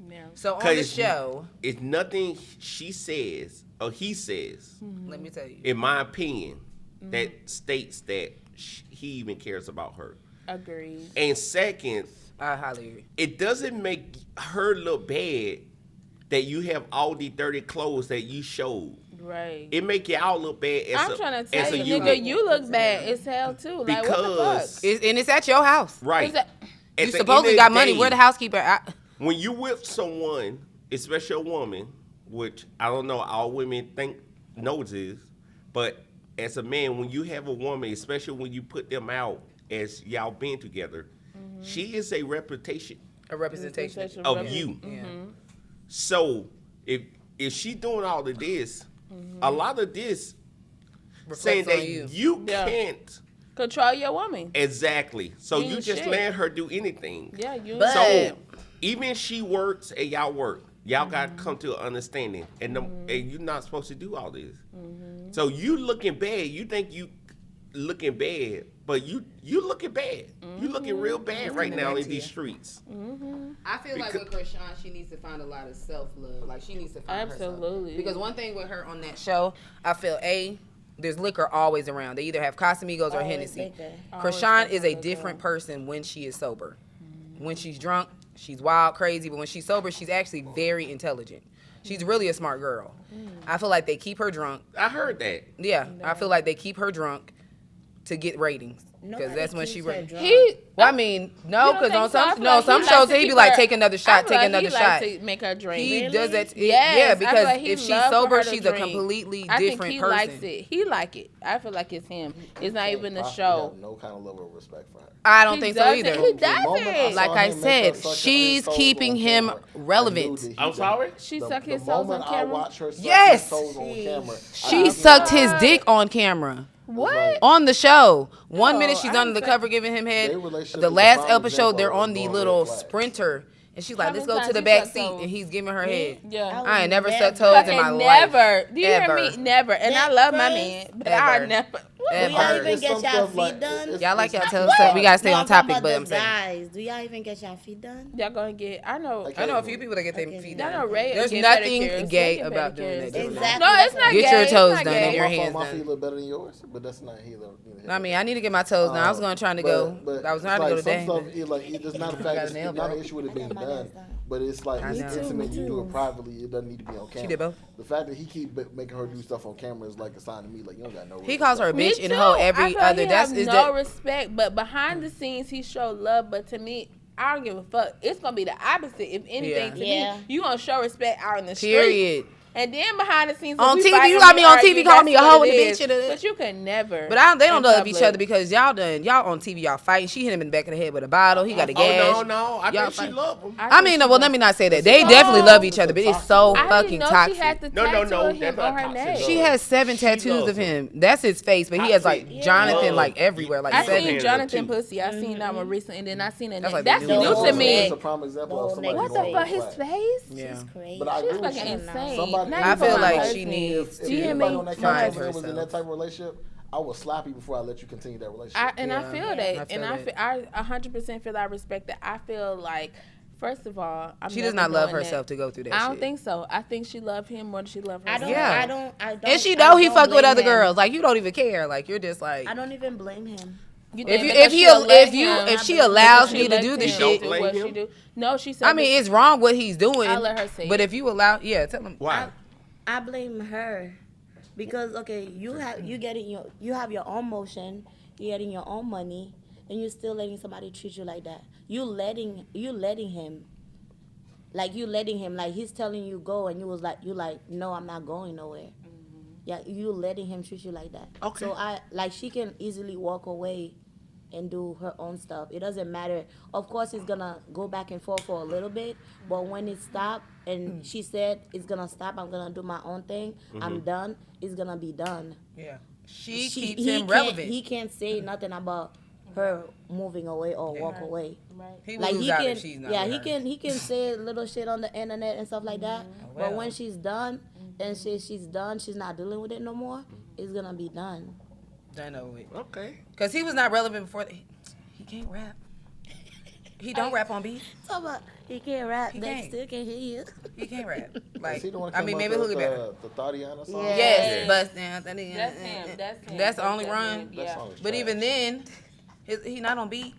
Yeah. So on the 'Cause show, It's nothing she says or he says, let me tell you. in my opinion, that states that he even cares about her. Agreed. And second, I highly agree. it doesn't make her look bad that you have all the dirty clothes that you showed. Right. It make y'all look bad as I'm a, trying to as tell a you, unit. nigga, you look bad as hell too. Like Because what the fuck? And it's at your house. right. Is that- At You the supposedly end of got the money. day, Where the housekeeper? when you with someone, especially a woman, which I don't know, all women think knows this, but as a man, when you have a woman, especially when you put them out as y'all been together, she is a reputation A representation. of you. Yeah. So if she doing all of this, a lot of this saying Reflects on that you. Yeah. can't Control your woman. exactly. So You you just shit. let her do anything. Yeah, you. But- So even she works and y'all work, y'all got to come to an understanding, and and you're not supposed to do all this. So you looking bad. You think you looking bad, but you looking bad. You looking real bad right now in these streets. I feel like with Krishan, she needs to find a lot of self-love. Like, she needs to find Absolutely. herself. Because one thing with her on that show, I feel, there's liquor always around. They either have Casamigos or Always Hennessy. liquor. Krishan is a liquor. different person when she is sober. When she's drunk, she's wild, crazy. But when she's sober, she's actually very intelligent. She's really a smart girl. I feel like they keep her drunk. I heard that. Yeah, I feel like they keep her drunk to get ratings. Because Nobody that's when keeps she her rates. drunk. He. Well, I mean, no, You don't because on think so? I some feel like some he shows likes to he'd be keep like, her- take another I shot, feel take like another he shot. likes to make her drink. He Really? does that. Yes, Yeah, I feel because like he if she's love for sober, her to she's a drink. completely I think different he person. likes it. He like it. I feel like it's him. It's not even the Possibly show. have no kind of level of respect for her. I don't He think so doesn't. either. He The moment doesn't. saw Like I him make said, her suck she's his toes keeping on him camera, I knew relevant. that he I'm did. sorry? She The- suck his the toes on moment I camera? watched her suck Yes. his toes on camera, She sucked his dick on camera. What? On the show. One No, minute she's I under the didn't cover giving him head. Their relationship The is a last prime episode, example they're of on the ignoring little red flags. sprinter. And she's like, How let's many go to times the you back sucked seat. toes? And he's giving her head. Yeah. I ain't never sucked Never. toes in my Fucking life. never. Do you Ever. hear me? Never. And I That love my first- man, but I Ever. never. Do y'all Ever. even There's get some y'all stuff feet like- done? Y'all like y'all it's- toes sucked. We gotta stay No, on I'm talking topic, but about I'm the saying. guys. Do y'all even get y'all feet done? Y'all gonna get. I know. Like, I know a few people that get their Okay. feet Y'all done. know Ray. There's get nothing pedicures. gay They get about doing pedicures. that. Exactly. No, it's not Get gay. your It's toes not done gay. and your My fault, hands my done. feet look better than yours, but that's not either. I mean, I need to get my toes done. I was gonna try to go. I was trying to go Some today. stuff, it's like, it's not a fact. Got a It's nail, not bro. an issue with it I being got my done. nails done. But it's like I it's know. intimate. You do it privately. It doesn't need to be on camera. She did both. The fact that he keep making her do stuff on camera is like a sign to me. Like you don't got no. He calls her a Me bitch and too. hoe I every feel other. he That's have is no that. respect, but behind the scenes he showed love. But to me, I don't give a fuck. It's gonna be the opposite. If anything, to Yeah. me, you gonna show respect out in the street. Period. And then behind the scenes, On if we TV, fight you and got we me on argue, TV calling me a that's hoe what and a it bitch is. and a- But you can never. But they don't in love public. each other because y'all on TV, y'all fighting. She hit him in the back of the head with a bottle. He got a gash. Oh no! I Y'all think she fight. love him. I mean, think well, she let me not say that. It's They so- definitely love each it's other, a but it's toxic so love. I fucking didn't know toxic. she had the No, tattoo no, of him that's on not her toxic neck. love. She has 7 She tattoos loves of him. him. That's his face, but he has like Toxic Jonathan love. like everywhere, like I Seven. seen Hands Jonathan up, too. pussy. I seen that one recently, and then I seen a That's neck. like That's the new new to one. me. It's a prime example of somebody What going the fuck? red His flag. face? Yeah. She's crazy. But I She's agree with fucking you. insane. Somebody- Not I even feel my like husband. she needs If Do you hear anybody me? on that Find camera was in herself. that type of relationship, I would slap you before I let you continue that relationship. I Yeah. feel I that, feel and that. I 100% feel I respect that. I feel like, first of all, I'm She does never not love doing herself that. to go through that I don't shit. think so. I think she loved him more than she loved I herself. don't. Yeah. I don't. And she I know he don't fuck with blame other him. girls. Like you don't even care. Like you're just like I don't even blame him. You if think you because if he she'll let him, if she because allows she me to lets do the him shit. do Don't what blame she him. do. No, she said. I mean, it's wrong what he's doing. I'll let her say But it. if you allow, yeah, tell him. Why? I blame her because okay, you have your own motion, you're getting your own money, and you're still letting somebody treat you like that. You letting him. Like you letting him, like he's telling you go, and you like, no, I'm not going nowhere. Yeah, you letting him treat you like that. Okay. So she can easily walk away and do her own stuff. It doesn't matter. Of course, it's gonna go back and forth for a little bit, but when it stopped and she said it's gonna stop, I'm gonna do my own thing. I'm done. It's gonna be done. Yeah, she keeps he him can't- relevant. He can't say nothing about her moving away or walk away. Right. He Like lose he out can, if she's not yeah, with he her. can say little shit on the internet and stuff like that. But well. when she's done and she's done, she's not dealing with it no more. It's gonna be done. Done over with. Okay. Cause he was not relevant before. He can't rap. He don't rap on beat. So, but he can't rap. He They can't. still can hear you. He can't rap. Is Like he the one I mean, maybe he'll get better. The Tatiana song? Yeah. Yes, Yeah. bust down. That's him. That's him. That's the only That's run. him, That Yeah. song is But trash. even then, he not on beat.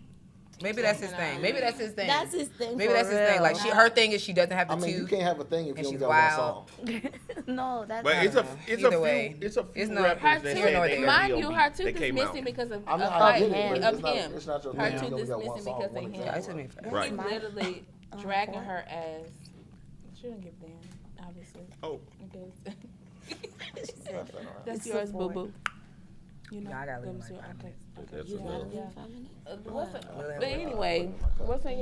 Maybe that's his thing. Maybe that's his thing. That's his thing. Maybe for that's his thing. real. Like her thing is she doesn't have the I mean, you two. can't have a thing if and you she's only got wild. one song. No, that's But not it's a Either way, few it's no- rappers Her that here said nor they there. gonna mind be you, on her beat. tooth They is came missing out. because of I'm a not fight getting it, but of it's not, him. it's not your Her thing. tooth You only is got one missing song, because one of him. Yeah, it example. took me forever. Right. He's literally dragging her ass. She don't give a damn, obviously. Oh, Because that's It's yours, boo support. boo. You know, Yeah, I gotta leave those in are- like 5 okay. minutes. that's You a gotta little. leave 5 minutes? But anyway, what's in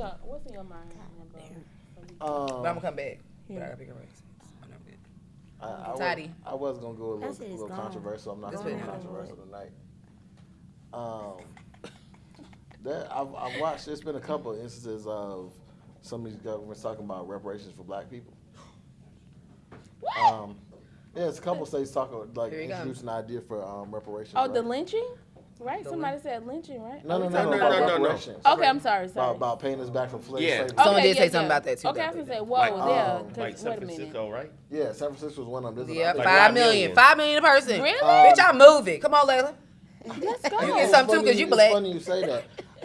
your mind? But I'm Um, gonna come back. But I gotta pick a race. I'm not good. I I was gonna go a That shit is little gone. controversial. I'm not Let's gonna go put it in. controversial tonight. That I've watched. There's been a couple of instances of some of these governments talking about reparations for Black people. Yeah, it's a couple of states talking like Here you go. introducing an idea for reparations. Oh, the right? lynching? Right? Somebody said lynching, right? No, No, about no. reparations. Okay, I'm sorry. About paying us back from slavery. Yeah. Someone did say something about that, too, Okay, I though. was gonna say, whoa, Like, yeah. 'cause Like San wait a minute. Francisco, right? Yeah, San Francisco was one of them. There's Yeah, another- Like 5 $5 million. million. 5 million a person. Really? Bitch, I move it. Come on, Layla. Let's go. You get It's some too, funny- 'cause you it's Black. funny you say that.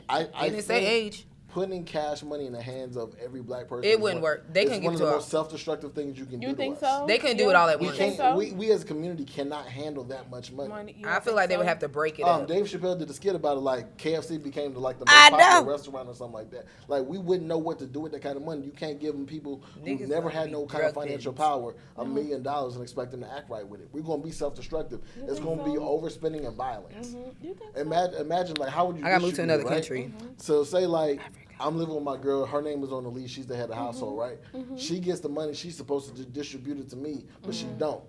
I Didn't say think age. putting cash money in the hands of every Black person. It is wouldn't one- work. They it's couldn't one give of it the to most us. self-destructive things you can do You to think us. so? They couldn't do it all at We once. think can't. so? We as a community cannot handle that much money. You I don't feel think like they would so? have to break it up. Dave Chappelle did a skit about it, like KFC became like the I most popular know. restaurant or something like that. Like we wouldn't know what to do with that kind of money. You can't give them people who Niggas never gonna had be no kind of drug financial dealers. power $1 million and expect them to act right with it. We're gonna be self-destructive. It's gonna be overspending and violence. You think so? Imagine like how would you? I gotta move to distribute another it, right? country. So say like I'm living with my girl. Her name is on the lease. She's the head of the household, right? She gets the money. She's supposed to distribute it to me, but she don't.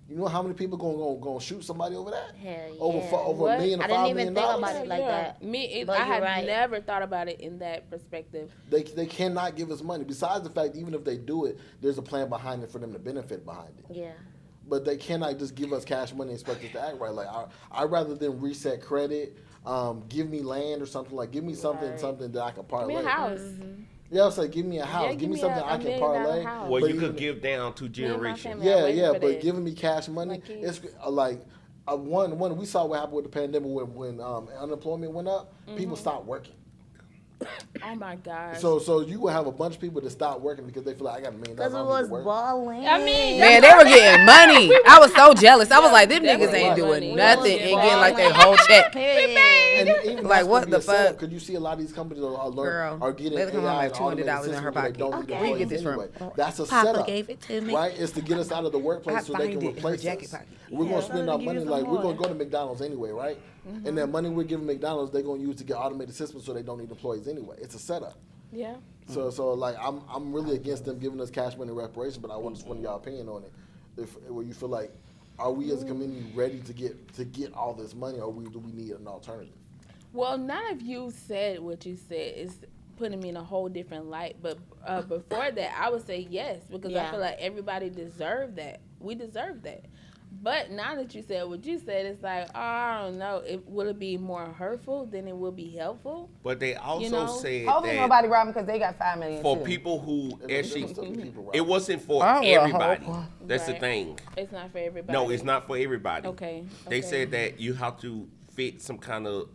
You know how many people gonna shoot somebody over that? Hell Over yeah. over What? $1 million I to didn't $5 even million think dollars? about it like that. Me, But I you're had right. never thought about it in that perspective. They cannot give us money. Besides the fact, even if they do it, there's a plan behind it for them to benefit behind it. Yeah. But they cannot just give us cash money and expect us to act right. Like I'd rather than reset credit, give me land or something. Like give me something that I can Give parlay. me a house. Yeah, I was like, give me a house. Yeah, give give me me something a I can $1 million parlay. house. Well, But you even- could give down to and my generations. family. Yeah, waiting yeah, for but that. giving me cash money, kids. it's like one we saw what happened with the pandemic when unemployment went up. People stopped working. Oh my gosh. So you will have a bunch of people that stop working because they feel like I got $1 million. Because it was balling. I mean, Man, they were getting money. I was so jealous. I was like, them niggas ain't doing money. nothing We and was getting like their balling. whole check. And even Like, that's what gonna be the a setup, fuck? because you see a lot of these companies Girl, are getting let her come home AI with $200 in her systems where pocket. they don't need Okay. Where you get employees this from? anyway. That's a Papa setup. gave it to me. Right? It's to get us out of the workplace I so they can find it in her replace jacket us. pocket. We're going to spend our Give money you like some we're going more. to go to McDonald's anyway, right? And that money we're giving McDonald's, they're going to use to get automated systems so they don't need employees anyway. It's a setup. Yeah. So like I'm really against them giving us cash money reparations, but I want to want y'all opinion on it. Where you feel like, are we as a community ready to get all this money, or do we need an alternative? Well, none of you said what you said is putting me in a whole different light. But before that, I would say yes, because I Yeah. feel like everybody deserved that. We deserve that. But now that you said what you said, it's like, oh, I don't know. Will it be more hurtful than it will be helpful? But they also know, said Hopefully that nobody robbing because they got $5 million for too. people who actually, People, right? it wasn't for Oh, well, everybody. hope- That's the Right. thing. It's not for everybody. No, it's not for everybody. Okay. They okay. said that you have to fit some kind of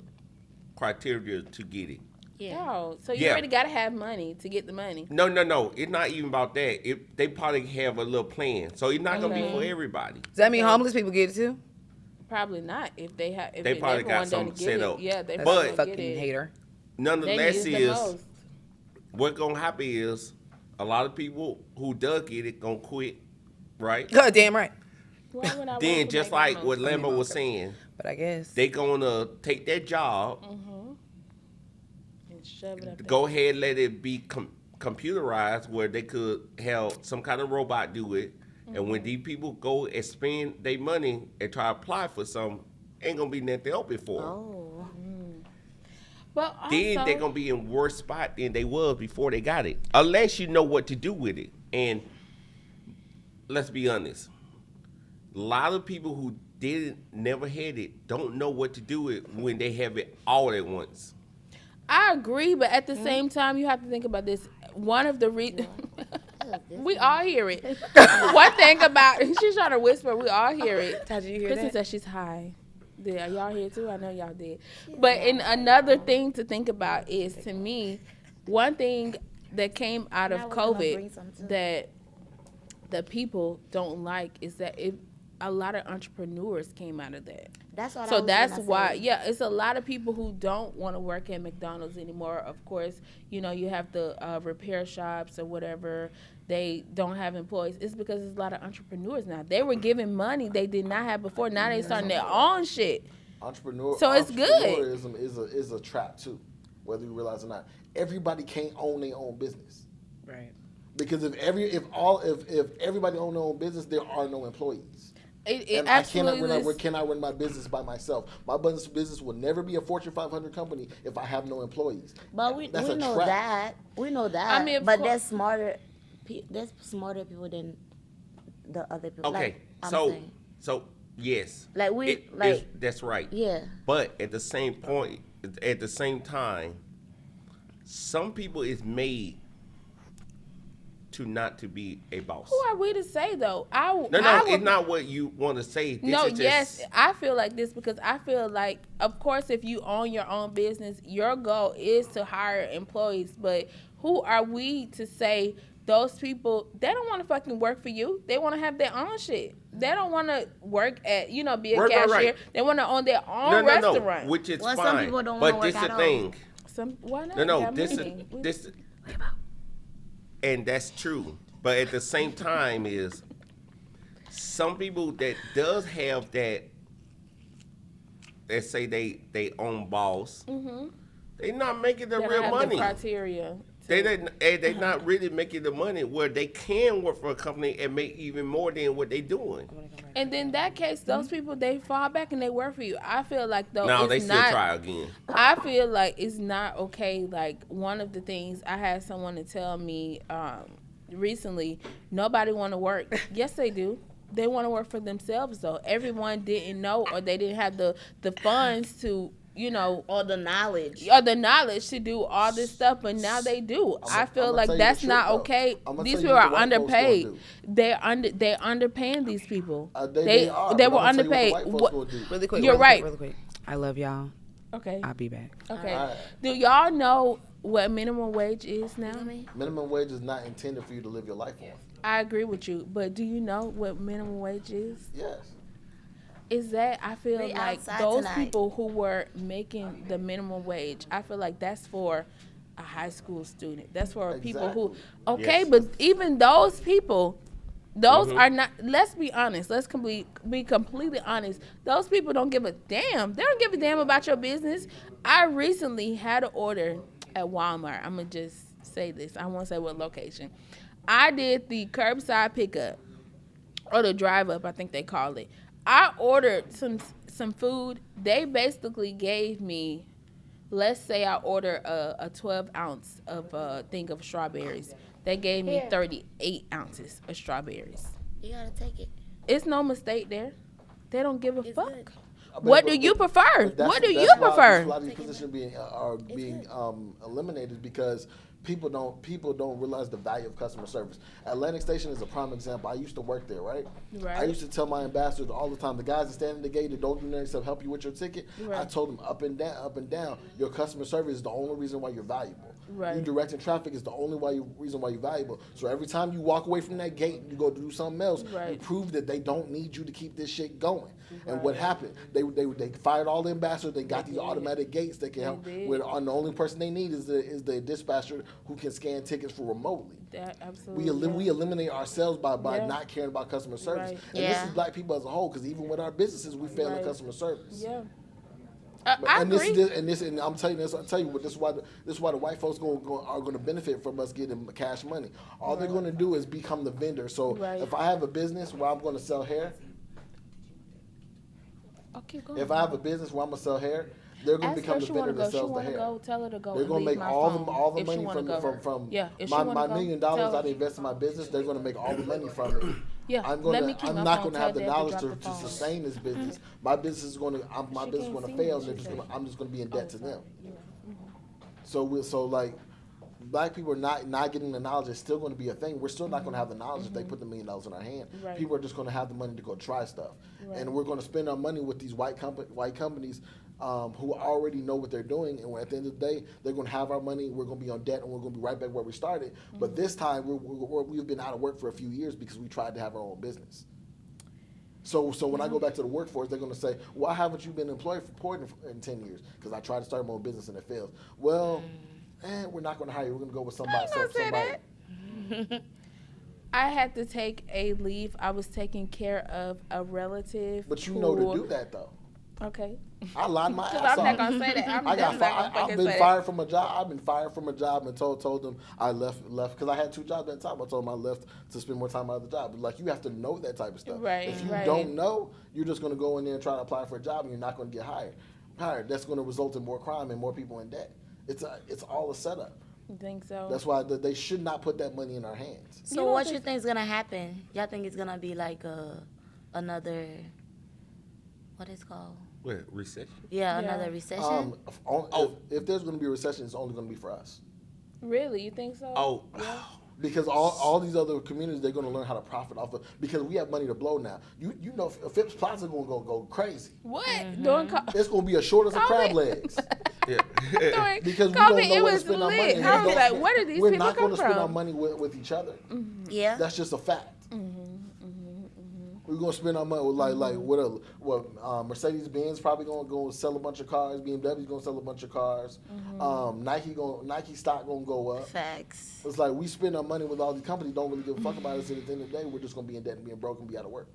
criteria to get it. Yeah. Oh, so you Yeah. already got to have money to get the money. No. It's not even about that. They probably have a little plan. So it's not going to be for everybody. Does that mean homeless people get it too? Probably not. If they have, if They probably everyone got something doesn't set get up. it, yeah, they That's probably a get fucking it. hater. They Nonetheless use the is most. what's going to happen is a lot of people who does get it going to quit, right? God damn right. Why would I work Then for just like what McDonald's? Lambo was saying, But I guess. they going to take that job, And shove it up there. go ahead, let it be computerized where they could have some kind of robot do it. And when these people go and spend their money and try to apply for some, ain't gonna be nothing open for them. Oh. But also, Then they're gonna be in worse spot than they was before they got it, unless you know what to do with it. And let's be honest, a lot of people who never had it don't know what to do with it when they have it all at once. I agree, but at the same time, you have to think about this. One of the we all hear it. One thing about she's trying to whisper, we all hear it. Did you hear Kristen that? said she's high. Yeah, y'all hear it too? I know y'all did. But another thing to think about is, to me, one thing that came out of Now we're gonna bring COVID some too. that the people don't like is that a lot of entrepreneurs came out of that. That's what I So was that's gonna why, say. yeah, it's a lot of people who don't want to work at McDonald's anymore. Of course, you know, you have the repair shops or whatever. They don't have employees. It's because there's a lot of entrepreneurs now. They were giving money they did not have before. Now they starting their own shit. So it's good. Entrepreneurism is a trap too, whether you realize it or not. Everybody can't own their own business. Right. Because if everybody own their own business, there are no employees. It And I absolutely cannot run my business by myself. My business will never be a Fortune 500 company if I have no employees. But we That's a know trap. that. We know that. I mean, of but course- there's smarter people than the other people. Okay, Like, I'm so saying. yes, Like we it like is- that's right. yeah. But at the same point, at the same time, some people is made not to be a boss. Who are we to say though? No, it's not what you want to say. This No, is just, yes, I feel like this because I feel like, of course, if you own your own business, your goal is to hire employees. But who are we to say those people, they don't want to fucking work for you. They want to have their own shit. They don't want to work at, be a cashier. Right. They want to own their own restaurant. No, which is Well, fine. some people don't wanna but work this at the all. thing. Why not? No, Have this money. is and that's true. But at the same time is some people that does have that say they own boss, they not making the They don't real have money. The criteria. They not really making the money where they can work for a company and make even more than what they doing. And then in that case, those people, they fall back and they work for you. I feel like though No, it's they still not, try again. I feel like it's not okay. Like one of the things I had someone to tell me recently, nobody want to work. Yes, they do. They want to work for themselves though. Everyone didn't know or they didn't have the funds to, Or the knowledge. or the knowledge to do all this stuff, but now they do. I feel like that's not okay. These people are underpaid. They're underpaying these people. They were underpaid. Really quick. You're right. Really quick. I love y'all. Okay. I'll be back. Okay. All right. Do y'all know what minimum wage is now? Minimum wage is not intended for you to live your life on. I agree with you, but do you know what minimum wage is? Yes. Is that I feel We like outside those tonight. people who were making the minimum wage, I feel like that's for a high school student. That's for people who, okay, Yes. but even those people, those are not, let's be honest, let's be completely honest. Those people don't give a damn. They don't give a damn about your business. I recently had an order at Walmart. I'm going to just say this. I won't say what location. I did the curbside pickup or the drive up, I think they call it. I ordered some food. They basically gave me, let's say I order a 12 ounce of a thing of strawberries. They gave me 38 ounces of strawberries. You gotta take it. It's no mistake there. They don't give a fuck. good. What do you prefer? What do you why prefer? A lot of these positions are being eliminated because people don't realize the value of customer service. Atlantic Station is a prime example. I used to work there, right? Right. I used to tell my ambassadors all the time, the guys that stand in the gate that don't do nothing except help you with your ticket. Right. I told them up and down, your customer service is the only reason why you're valuable. Right. You directing traffic is the only reason why you're valuable. So every time you walk away from that gate and you go to do something else, Right. you prove that they don't need you to keep this shit going. And what happened? They fired all the ambassadors. They got these automatic gates that can help. Where the only person they need is the dispatcher who can scan tickets for remotely. That absolutely. We eliminate ourselves by Yeah. not caring about customer service. Right. And this Yeah. is black people as a whole, because even with our businesses, we fail Right. in customer service. Yeah. But- I and agree. and I'm telling you this. This is why the white folks are going to benefit from us getting cash money. All they're going to do is become the vendor. So Right. if I have a business where I'm going to sell hair, Okay, go if I have a business where I'm going to sell hair, they're going to Ask her become if the she wanna vendor that go. She sells the wanna hair. go. Tell her to go. They're and going to leave make my all phone the if she money wanna go. from Yeah, if she my wanna go, $1 million tell her. I invest in my business. They're going to make all the money from it. Yeah, I'm let me keep I'm my not phone. going to have Tell the Dad to knowledge drop to the phone. sustain this business. My business is going to She business is can't going to see fail. me, And she I'm just going to be in debt to them. Yeah. So like, black people are not getting the knowledge. It's still going to be a thing. We're still not going to have the knowledge if they put the $1 million in our hand. Right. People are just going to have the money to go try stuff, Right. and we're going to spend our money with these white companies who already know what they're doing. And at the end of the day, they're going to have our money. We're going to be on debt, and we're going to be right back where we started. But this time, we've been out of work for a few years because we tried to have our own business. So when I go back to the workforce, they're going to say, why haven't you been employed in 10 years? Because I tried to start my own business and it failed. Well, we're not going to hire you. We're going to go with somebody. I ain't gonna say that. I had to take a leave. I was taking care of a relative. But you know to do that, though. Okay. I lied my Because ass I'm not off. gonna say that. I'm I got definitely not fired. gonna I've fucking been say fired from a job. I've been fired from a job and told them I left because I had 2 jobs at the time. I told them I left to spend more time out of the job. But like, you have to know that type of stuff. Right, If you right. don't know, you're just going to go in there and try to apply for a job and you're not going to get hired. That's going to result in more crime and more people in debt. It's all a setup. You think so? That's why they should not put that money in our hands. So You know what this- you think is gonna happen? Y'all think it's gonna be like another, what is it called? What, recession? Yeah, Yeah. another recession. If there's going to be a recession, it's only going to be for us. Really? You think so? Oh, Because all these other communities, they're going to learn how to profit off of, because we have money to blow now. You know, Phipps Plaza going to go crazy. What? Mm-hmm. Doing It's going to be as short as a crab COVID. legs. yeah. during Because we COVID, don't know it where to was spend our money. lit. and I we was don't- like, where did these We're people not come going to spend our from? money with each other. Yeah. That's just a fact. We're gonna spend our money with what Mercedes Benz probably gonna go sell a bunch of cars. BMW's gonna sell a bunch of cars. Nike stock gonna go up. Facts. It's like we spend our money with all these companies, don't really give a fuck about us. And at the end of the day, we're just gonna be in debt and being broke and be out of work.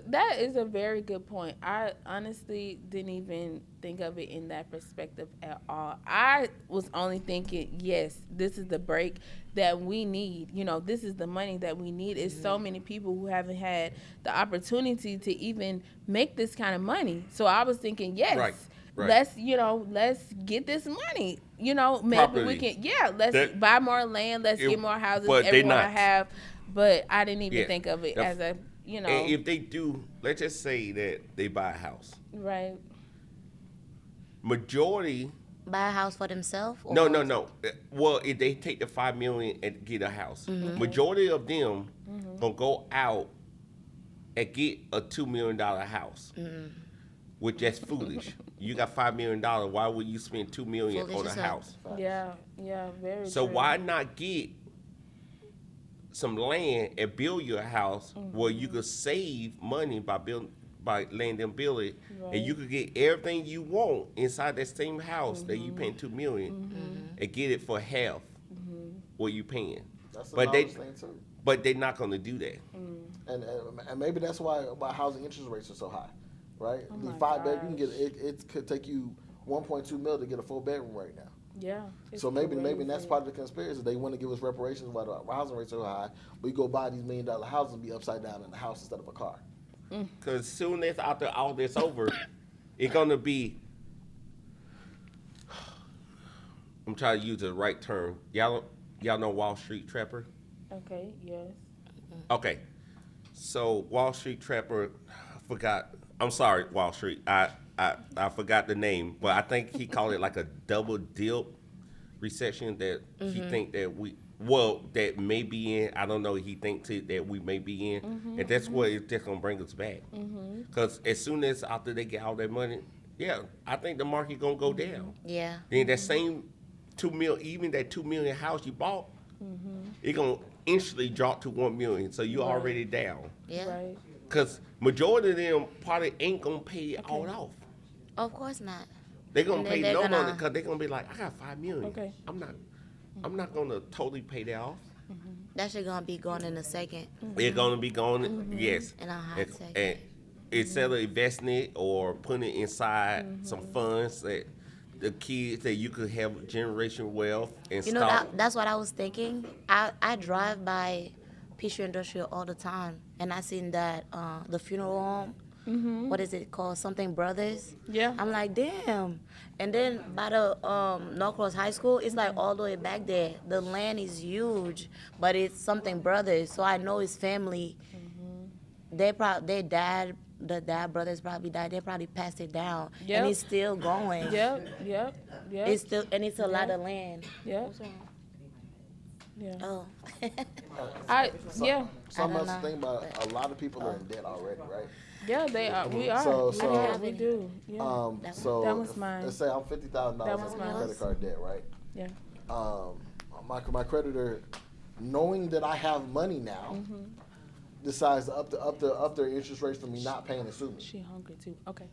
That is a very good point. I honestly didn't even think of it in that perspective at all. I was only thinking, yes, this is the break that we need. You know, this is the money that we need. It's so many people who haven't had the opportunity to even make this kind of money. So I was thinking, yes, Right. let's get this money. You know, maybe Properly. we can, let's buy more land. Let's get more houses. but they Everyone not. have. But I didn't even Yeah. think of it The- as a, you know. And if they do, let's just say that they buy a house. Right. Majority, Buy a house for themselves? no. Well, if they take the $5 million and get a house, majority of them gonna go out and get a $2 million house, which that's foolish. You got $5 million. Why would you spend $2 million on a house? Yeah, very So true. why not get some land and build your house where you could save money by letting them build it, and you could get everything you want inside that same house that you paying $2 million, and get it for half what you paying. That's But another thing too. But they're not gonna do that. And maybe that's why housing interest rates are so high, right? Oh The my 5 bedroom, you can gosh. get it could take you 1.2 mil to get a 4-bedroom right now. Yeah. So maybe that's part of the conspiracy. They want to give us reparations while the housing rates are high. We go buy these $1 million houses and be upside down in the house instead of a car. Because as soon as after all this over, it's gonna be. I'm trying to use the right term. Y'all know Wall Street Trapper? Okay. Yes. Okay. So Wall Street Trapper, I'm sorry, Wall Street. I forgot the name, but I think he called it like a double dip recession that he think that may be in. I don't know. He thinks that we may be in, and that's what it's just gonna bring us back. Because as soon as after they get all that money, I think the market gonna go down. Yeah. Then that same $2 million, even that $2 million house you bought, it gonna instantly drop to $1 million. So you already down. Yeah. Right. Because majority of them probably ain't gonna pay it all off. Of course not. They gonna And then pay they're loan on gonna- it because they gonna be like, I got $5 million. Okay. I'm not gonna totally pay that off. That shit gonna be gone in a second. It's gonna be going, yes. In a hot And- second. And instead of investing it or putting it inside some funds that the kids that you could have generational wealth and You know, stock. that's what I was thinking. I drive by Peachtree Industrial all the time, and I seen that the funeral home. What is it called? Something Brothers. Yeah. I'm like, damn. And then by the Norcross High School, it's like all the way back there. The land is huge, but it's Something Brothers. So I know his family. The dad brothers probably died. They probably passed it down, Yep. and it's still going. Yep. It's still, and it's a lot of land. Yep. What's wrong? Yeah. Oh. Some I of don't us know, think about a lot of people are in debt already, right? Yeah, they are. We are. So- we do. Yeah. So That was mine. let's say I'm $50,000 That was in mine. credit card debt, right? Yeah. My creditor, knowing that I have money now, decides to up their interest rates for me not paying and sue me. She hungry too. Okay.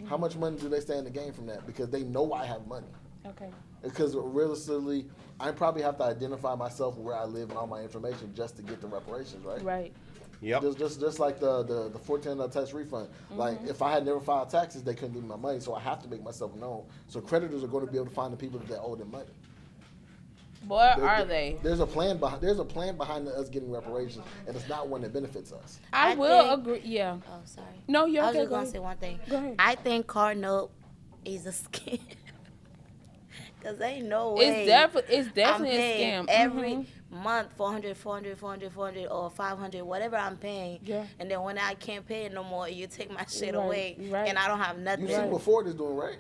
How much money do they stand to gain from that? Because they know I have money. Okay. Because realistically, I probably have to identify myself where I live and all my information just to get the reparations, right? Right. Yep. Just like the $14 tax refund. Like if I had never filed taxes, they couldn't give me my money, so I have to make myself known. So creditors are going to be able to find the people that owe them money. Boy, are they? There's a plan behind us getting reparations, and it's not one that benefits us. I I will think- agree. Yeah. Oh, sorry. No, you're I was okay. just Go gonna ahead. say one thing. Go ahead. I think car note is a scam. Cause ain't no way. It's definitely I'm a paying scam. every month 400, 400, or 500, whatever I'm paying. Yeah. And then when I can't pay it no more, you take my shit Right, away, right. and I don't have nothing. You see what Ford is doing, right?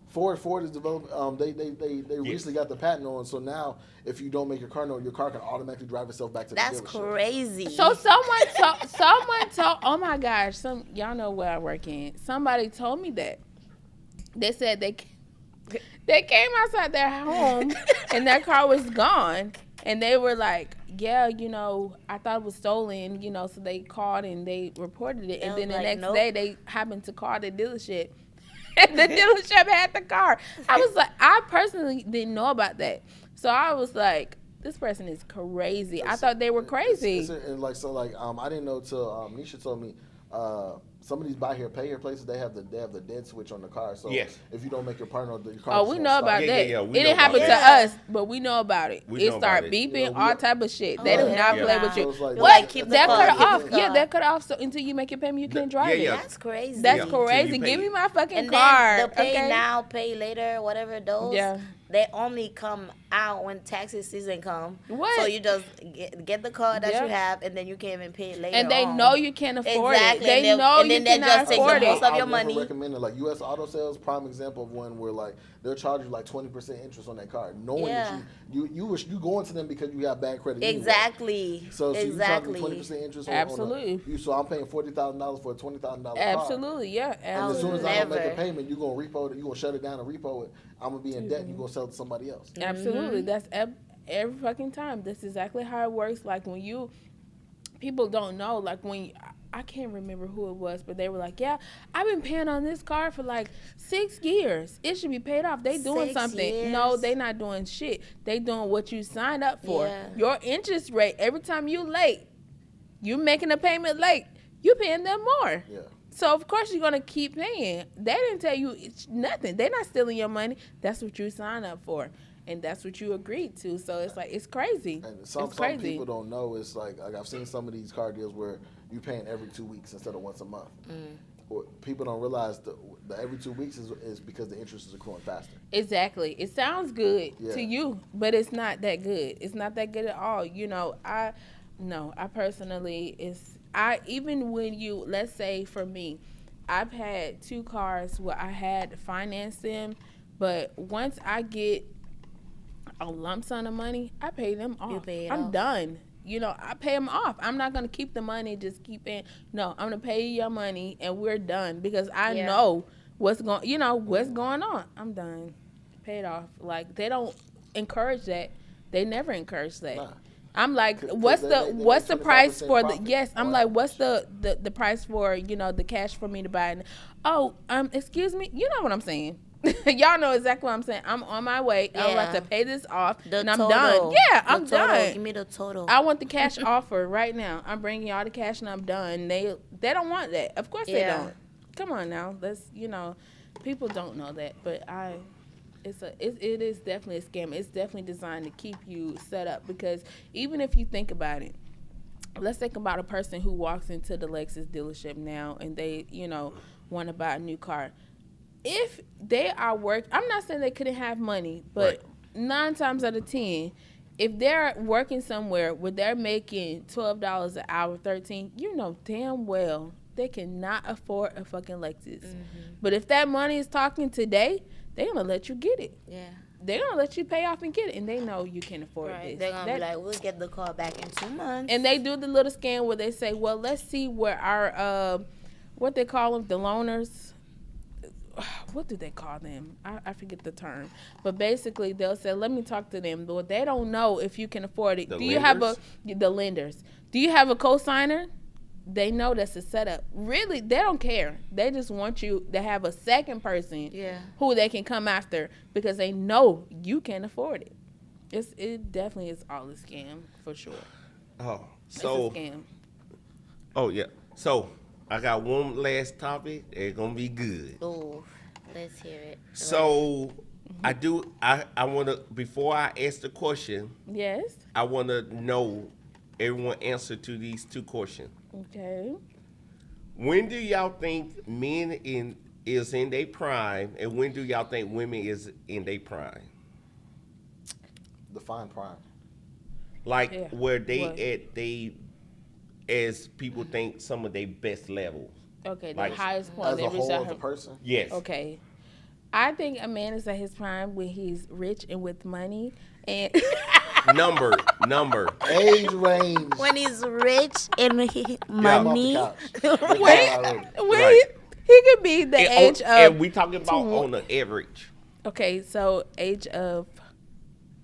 Ford is developing. They recently got the patent on. So now, if you don't make your car note, your car can automatically drive itself back to the That's dealership. crazy. So someone told. Oh my gosh! Y'all know where I work in. Somebody told me that. They said they came outside their home and their car was gone, and they were like, "Yeah, I thought it was stolen." So they called and they reported it, and They then was the like, next "Nope." day they happened to call the dealership. And the dealership had the car. I was like, I personally didn't know about that. So I was like, this person is crazy. I thought they were crazy. I didn't know till Nisha told me some of these buy here, pay here places, they have the dead switch on the car. So Yes. if you don't make your partner, your car. Oh, just we won't know start. about Yeah, that. yeah, It we know didn't happen about to that. us, but we know about it. We It know start about it. beeping, Yeah, all type of shit. They do yeah. not play Yeah. with So you. it's like- What? Like, keep the That car, cut it keep off. the Yeah, car. that cut off. So until you make your payment, you can't drive yeah. it. That's crazy. That's Yeah. Till you crazy. pay Give it. me my fucking And card. then the pay okay? now, pay later, whatever those. Yeah. they only come out when taxes season come. What? So you just get the car that Yeah. you have, and then you can't even pay it later. And they on. know you can't afford Exactly. it. They know and you then they cannot just take afford the most it. of your I've never money. recommended like U.S. Auto Sales, prime example of one where like they'll charge you like 20% interest on that car, knowing Yeah. that you going to them because you have bad credit. anyway. Exactly. So you exactly. charge me 20% interest on Absolutely. so I'm paying $40,000 for a $20,000 car. Absolutely, yeah. And as soon as Absolutely. I don't make a Never. payment, you're gonna repo it. You're gonna shut it down and repo it. I'm gonna be in debt. And you're gonna sell it to somebody else. Absolutely. That's every fucking time. That's exactly how it works. Like when people don't know, like when I can't remember who it was, but they were like, yeah, I've been paying on this car for like 6 years. It should be paid off. They doing 6 something. years? No, they not doing shit. They doing what you signed up for. Yeah. Your interest rate, every time you late, you making a payment late, you paying them more. Yeah. So of course you're gonna keep paying. They didn't tell you nothing. They're not stealing your money. That's what you signed up for, and that's what you agreed to. So it's like it's crazy. And some it's crazy. people don't know. It's like I've seen some of these car deals where you paying every 2 weeks instead of once a month. Or people don't realize the every 2 weeks is because the interest is accruing faster. Exactly. It sounds good Yeah. to you, but it's not that good. It's not that good at all. You know, I personally even when you, let's say for me, I've had 2 cars where I had financed them, but once I get a lump sum of money, I pay them off. You pay it I'm off. done. You know, I pay them off. I'm not gonna keep the money, just keep it. No, I'm gonna pay you your money and we're done because I Yeah. know what's going on. I'm done. Pay it off. Like they don't encourage that. They never encourage that. Nah. I'm like, 'Cause what's they the make what's the price 25% for the? profit Yes, I'm on like, it. what's the price for the cash for me to buy? And, excuse me, you know what I'm saying? Y'all know exactly what I'm saying. I'm on my way. I'm about Yeah. to pay this off, The and I'm total. done. Yeah, The I'm total. done. Give me the total. I want the cash offer right now. I'm bringing y'all the cash and I'm done. They don't want that. Of course they Yeah. don't. Come on now. Let's people don't know that, but it is definitely a scam. It's definitely designed to keep you set up because even if you think about it, let's think about a person who walks into the Lexus dealership now and they, want to buy a new car. If they are I'm not saying they couldn't have money, but 9 times out of 10, if they're working somewhere where they're making $12 an hour, 13, you know damn well they cannot afford a fucking Lexus. But if that money is talking today, they're gonna let you get it. Yeah. They're gonna let you pay off and get it, and they know you can afford Right. this. They're gonna be like, we'll get the car back in 2 months. And they do the little scan where they say, well, let's see where our what they call them, the loaners. What do they call them? I forget the term. But basically, they'll say, let me talk to them. But they don't know if you can afford it. The You have lenders? the lenders? Do you have a co-signer? They know that's a setup. Really, they don't care. They just want you to have a second person Yeah. who they can come after because they know you can't afford it. It definitely is all a scam for sure. Oh, It's so a scam. oh yeah. So I got one last topic. It's gonna be good. Ooh, let's hear it. So I want to, before I ask the question, Yes. I want to know everyone answer to these 2 questions. Okay. When do y'all think men is in their prime, and when do y'all think women is in their prime? Define prime. Like Yeah. where they What? as people think some of their best levels. Okay, the Like, highest point As they a reach whole, out as a her. person. Yes. Okay. I think a man is at his prime when he's rich and with money and Number. Age range. When he's rich and I'm off money. the couch. when Right. he could be the And, age and of we talking about on the average. okay, so age of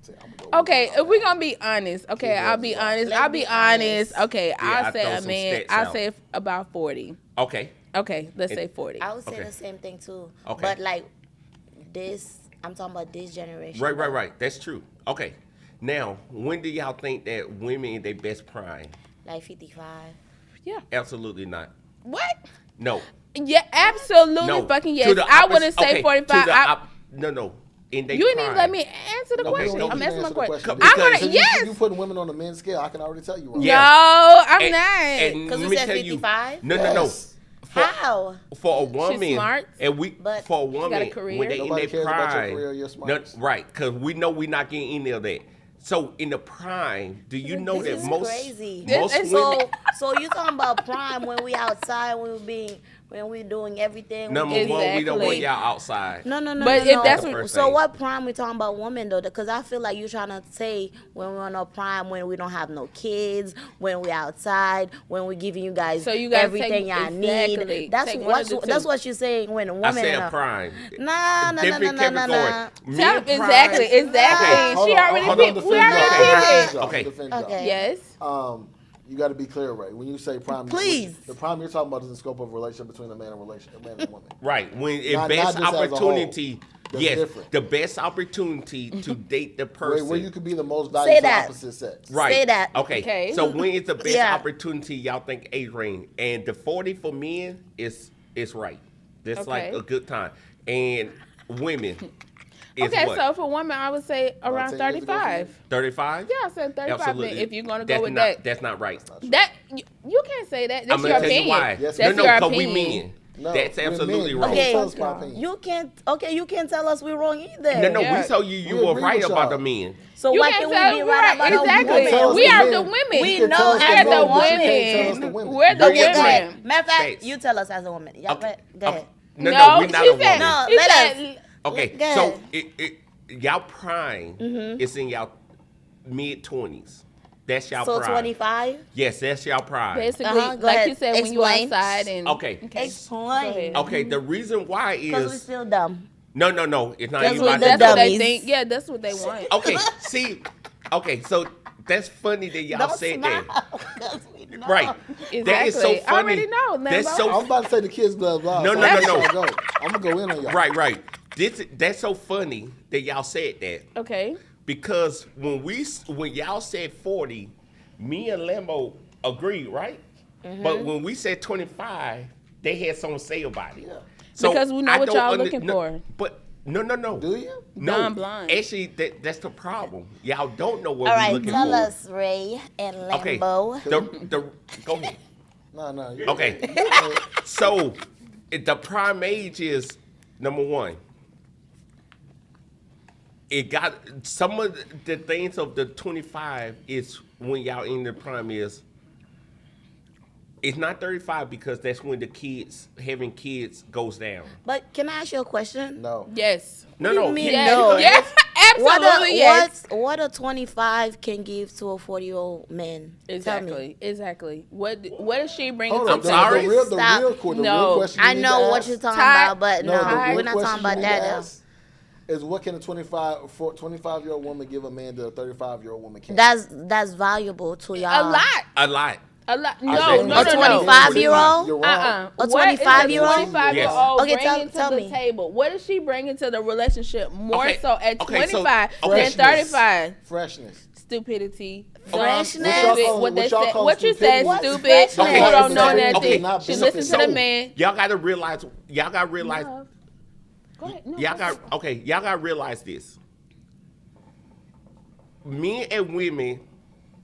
See, I'm gonna go okay, with if we're gonna be honest, okay, I'll be honest. Let's I'll be be honest. Okay, I'll I'll say throw a some man. stats I'll out. say about 40. Okay. Okay, let's say 40. I would say Okay. the same thing too. Okay. But like I'm talking about this generation. Right. That's true. Okay. Now, when do y'all think that women in their best prime? Like 55. Yeah. Absolutely not. What? No. Yeah, absolutely No. fucking To yes. the I wouldn't opposite- say okay, 45. to the no. In their You didn't prime. even let me answer the No, question. don't I'm even asking my answer the question. question. I'm gonna Because yes. You putting women on the men's scale. I can already tell you. Right? Yeah. No, I'm And- not. and Because let you me said tell 55? No. Yes. How? For a woman, smart, and but for a got a woman career. when they in Nobody their cares about your prime, career, your smarts. right? Because we know we're not getting any of that. So in the prime, do you know This that is most crazy. most It's women? So you talking about prime when we outside, when we doing everything. Number we one, we don't want Exactly. y'all outside. No. But no, if no. that's the first So thing. what prime we talking about women though? Because I feel like you trying to say when we're on a prime, when we don't have no kids, when we outside, when we giving you guys, So you gotta everything take- y'all exactly. need. That's Take one of the that's two. what you're saying when a I woman. said prime. Nah. Different category. Men Tell- prime- exactly. Okay, hold She on, already hold on, picked. defend We y'all. already Okay. picked it. Okay. Defend y'all. Okay. Yes. You got to be clear, Ray. When you say prime, Please. the prime you're talking about is the scope of a relationship between a man and a woman. Right. When it Not best just as a whole. opportunity, That's yes, different. the best opportunity to date the person. Where you could be the most Say valuable to the that. opposite sex. Right. Say that. Okay. So when is the best Yeah. opportunity y'all think age range? And the 40 for men is right. That's like Okay. a good time. And women is Okay, what? so for women, I would say around 10 years ago for 35. 35? Yeah, I said 35. Absolutely. If you're gonna go That's with not, that, that's not right. that you can't say that. I'm That's gonna your tell opinion. you why. Yes, That's no, your because we opinion. men. No, That's we're absolutely men. wrong. Okay. Tell us my opinion. You can't tell us we're wrong either. No, Yeah. we told you We were agree right with about y'all. the men. So You why can't can tell we be me right about exactly. the Tell us We the are men. the women. We You can know tell us as the a men, but you can't tell us women. the women. We're the Okay, go Go ahead. women. Matter of fact, Facts. you tell us as a woman. Yeah, Okay. go ahead. No, we're not she a woman. said, No, she let said, Okay, Go so ahead. y'all prime is in y'all mid 20s. That's y'all So prime. 25. Yes, that's y'all prime. basically, Go like ahead. you said, when you Explain. outside and Okay. Explain. Okay, the reason why Because we're is still dumb. no, it's not That's even what about the that. that's what they dummies. think. Yeah, that's what they want. Okay, see, okay, so that's funny that y'all Don't said smile. that. 'Cause we know. Right. That is so Exactly. funny. I already know, That's Lambo. so I'm about to say the kids blah blah. No, so no, I'm no, gonna no. go. I'm gonna go in on y'all. right. That's so funny that y'all said that. Okay. Because when y'all said 40, me and Lambo agreed, right? But when we said 25, they had something to say about it. Yeah. Because we know I what don't y'all looking for. But no. Do you? No, Dumb blind. actually, that's the problem. Y'all don't know what All we're right, looking tell for. us, Ray and Okay. Lambo. Go ahead. No. Okay. So the prime age is number one. It got some of the things of the 25 is when y'all in the prime is. It's not 35 because that's when having kids goes down. But can I ask you a question? No. Yes. No, What do no. you mean Yes. no? Yes. Absolutely. Yes. What a 25 can give to a 40-year-old man? Tell me. Exactly. What does she bring Hold to on. the sorry? The real Stop. No. question I you need know to what ask- you're talking Ty- about, but No, the no, real we're not question talking about you need that to now. ask is what can a 25-year-old woman give a man that a 35-year-old woman can't? That's valuable to y'all. A lot. A lot. A lot. I No, said- no, A no, no. 25-year-old? You're wrong. Uh-uh. A What is 25-year-old? 25-year-old Okay, bringing tell to the me. table? What is she bringing to the relationship more Okay, so at okay, so- 25 than okay. 35? Freshness. Stupidity. Freshness? Dumb, stupid, What they y'all said. call What you said, stupidity? What's stupid. freshness? People don't know Okay, nothing. okay, She so- listens to the man. Y'all gotta realize. Love. Go ahead. No, Y'all go got okay. Y'all gotta realize this. Men and women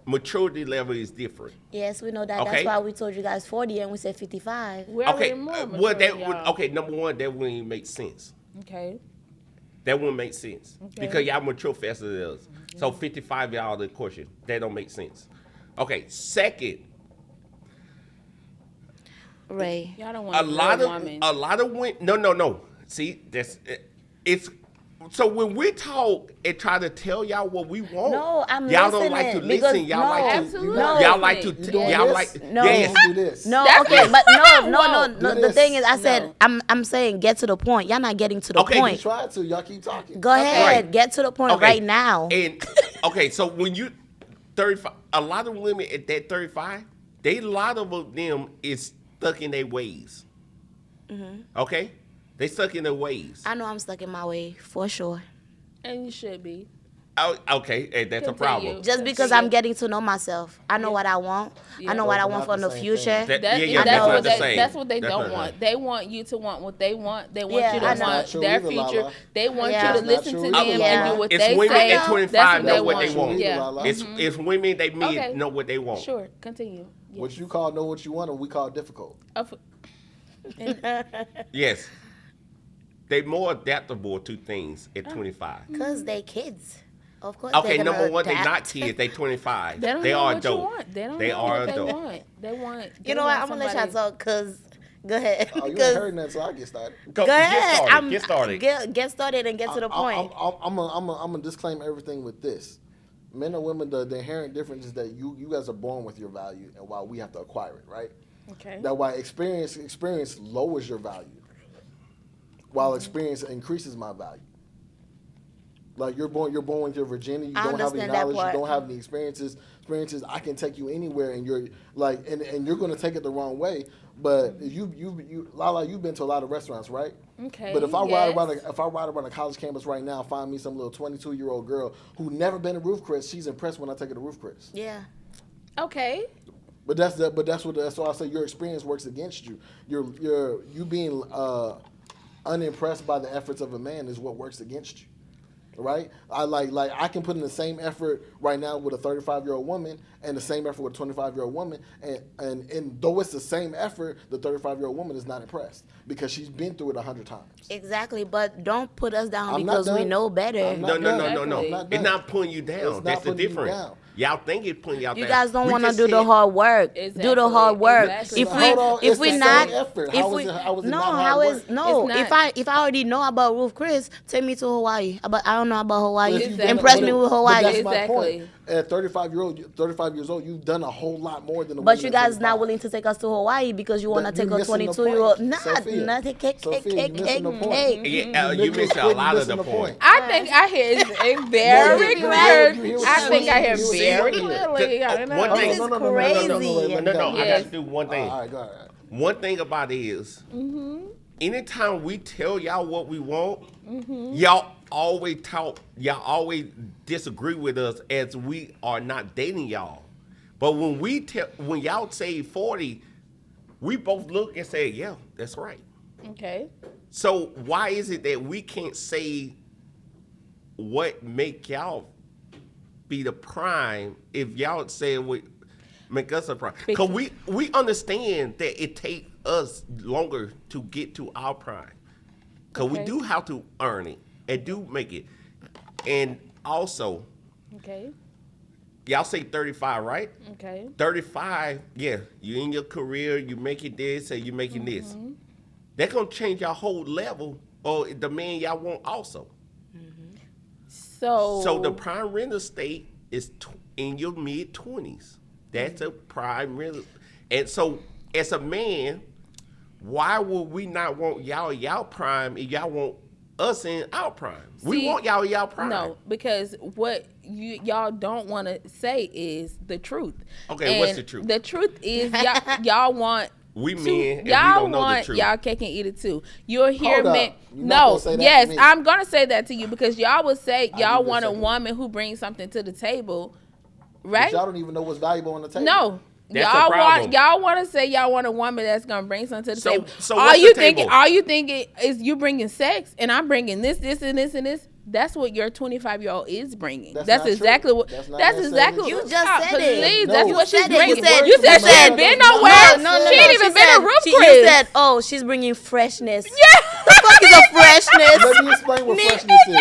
maturity level is different. Yes, we know that. Okay. That's why we told you guys 40 and we said 55. We're Okay, already more well mature, that would y'all. okay. Number one, that wouldn't even make sense. Okay. That wouldn't make sense Okay. because y'all mature faster than us. So 55 y'all the question. That don't make sense. Okay. Second, Ray. Y'all don't want a lot of woman. women. No. See, it's. So when we talk and try to tell y'all what we want, No, I'm y'all don't like to listening, because- listen. Y'all no, like to. Absolutely. No. Y'all like to. You doing Y'all this? like. No. Yes. Do this. No, That's okay, it. but no. Whoa. The this. thing is, I said, No. I'm saying get to the point. Y'all not getting to the Okay, You point. try to. Y'all keep talking. Go ahead, Right. get to the point Okay. right now. And okay, so when you 35, a lot of women at that 35, a lot of them is stuck in their ways. Okay, they stuck in their ways. I know I'm stuck in my way for sure. And you should be. Oh, okay, and that's a Continue. problem. Just because I'm getting to know myself, I know what I want. I know what I Those are want not for the the same future. thing. That- That, yeah, that's, that's what not the they, same. that's what they That's don't not want. right. They want you to want what they want. They want Yeah, you to I know. want That's not their true either, future. Lala. They want Yeah. you to That's not listen to true them either, and Lala. do what It's they women say. at 25 That's know what what they they want. want. Yeah. Lala. It's women they mid Okay. know what they want. Sure. Continue. What Yes. you call know what you want, and we call difficult. Of- Yes. They more adaptable to things at 25. Cause they kids. Of course. Okay, they're gonna number one, they adapt. not kids. They 25. They don't They know are what you adult. want. They don't They know are what adult. they want. They want. You know what? I'm gonna let y'all talk. Cause go ahead. Oh, you ain't 'Cause- heard that, so I get started. Go ahead. Get started. Get started and get to the point. I'm gonna disclaim everything with this. Men and women, the inherent difference is that you guys are born with your value, and while we have to acquire it, right? Okay. That why experience lowers your value, while experience increases my value. Like you're born with your virginity. You I don't have any understand that knowledge. You part. don't have any experiences. I can take you anywhere, and you're like, and you're gonna take it the wrong way. But Lala, you've been to a lot of restaurants, right? Okay. But if I yes. ride around a college campus right now, find me some little 22-year-old girl who never been to Roof Chris, she's impressed when I take her to Roof Chris. Yeah. Okay. But that's why I say your experience works against you. You being unimpressed by the efforts of a man is what works against you. Right? I can put in the same effort right now with a 35-year-old woman and the same effort with a 25-year-old woman, and though it's the same effort, the 35-year-old woman is not impressed because she's been through it 100 times. Exactly, but don't put us down I'm not because we done. know better. I'm not No. Exactly. Not It's done. not putting you It's down. not That's the putting you difference. down. Y'all think it's putting y'all You down. guys don't We want to just do the said- hard work. Exactly. Do the hard work. Exactly. If But we hold on, if it's we the not same effort. if How we is it no not hard how is work? no It's if not. I already know about Roof Chris, take me to Hawaii. But I don't know about Hawaii. If you've done- Impress but me it- with but Hawaii. That's my Exactly. point. At 35 years old, you've done a whole lot more than. But you guys not willing to take us to Hawaii because you want to take a 22-year-old. Nothing. Cake. You missed a lot of the point. I think I hear it very you clear. hear what I I'm think I hear saying. very You hear it. clearly. I know. One thing- This is No, crazy. let me No, go. I got to do one thing. All right, go ahead. One thing about it is, anytime we tell y'all what we want, y'all always disagree with us as we are not dating y'all. But when y'all say 40, we both look and say, yeah, that's right. Okay. So why is it that we can't say what make y'all be the prime if y'all say what make us a prime? Because we understand that it takes us longer to get to our prime. Because we Okay. do have to earn it and do make it. And also, Okay. y'all say 35, right? Okay. 35, yeah, you in your career, you making this and you making this. That's going to change your whole level or the man y'all want also. So the prime real estate is in your mid-20s. That's a prime real. And so as a man, why would we not want y'all prime if y'all want us in our prime? We See, want y'all prime. No, because what y'all don't want to say is the truth. Okay, what's And the truth? The truth is y'all want. We to- men, and we y'all don't know the want truth. y'all cake and eat it too. You'll hear Hold up. men. You're not gonna No, say that yes, to me. I'm gonna say that to you because y'all would say I y'all need want a a second. woman who brings something to the table, But right? y'all don't even know what's valuable on the table. No. That's the problem. Y'all want to say y'all want a woman that's gonna bring something to the table. So all what's you the thinking? table? All you thinking is you bringing sex, and I'm bringing this, and this, and this. That's what your 25-year-old is bringing. That's That's not true. exactly what. That's not That's necessarily exactly true. what. You just said it. Please, No. that's You what she's said it. bringing. You said- You said No, she ain't been no, nowhere. no, She ain't even been to Roof You Chris. said, oh, she's bringing freshness. Yeah. The fuck is a freshness? Let me explain what Nick. freshness is.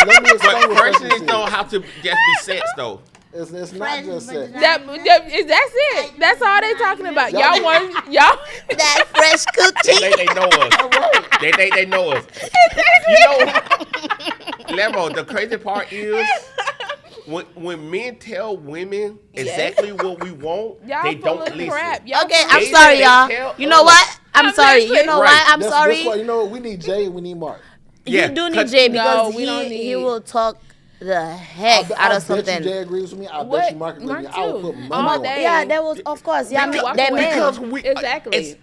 Let me explain But what freshness is. don't have to just be sex though. It's not Fresh just sex. vagina. That's it. That's all they talking about. Y'all want y'all. That fresh They coochie. think they know us. Right. They think they know us. You know, Lemo, the crazy part is when men tell women exactly what we want, Y'all they full don't of listen. crap. Y'all Okay, full I'm They sorry, say they y'all. tell You know us. what? I'm sorry. You listening. know Right. what? I'm That's sorry. why, you know what? We need Jay and we need Mark. Yeah, You do need 'cause- Jay No, because we don't he need- will talk the heck out of I bet something. you Jay agrees with me. I What? bet you Mark agrees with me. Mark I will too. put money All on day. it. Yeah, that was of course. Yeah, Walk that away. man. Because we Exactly.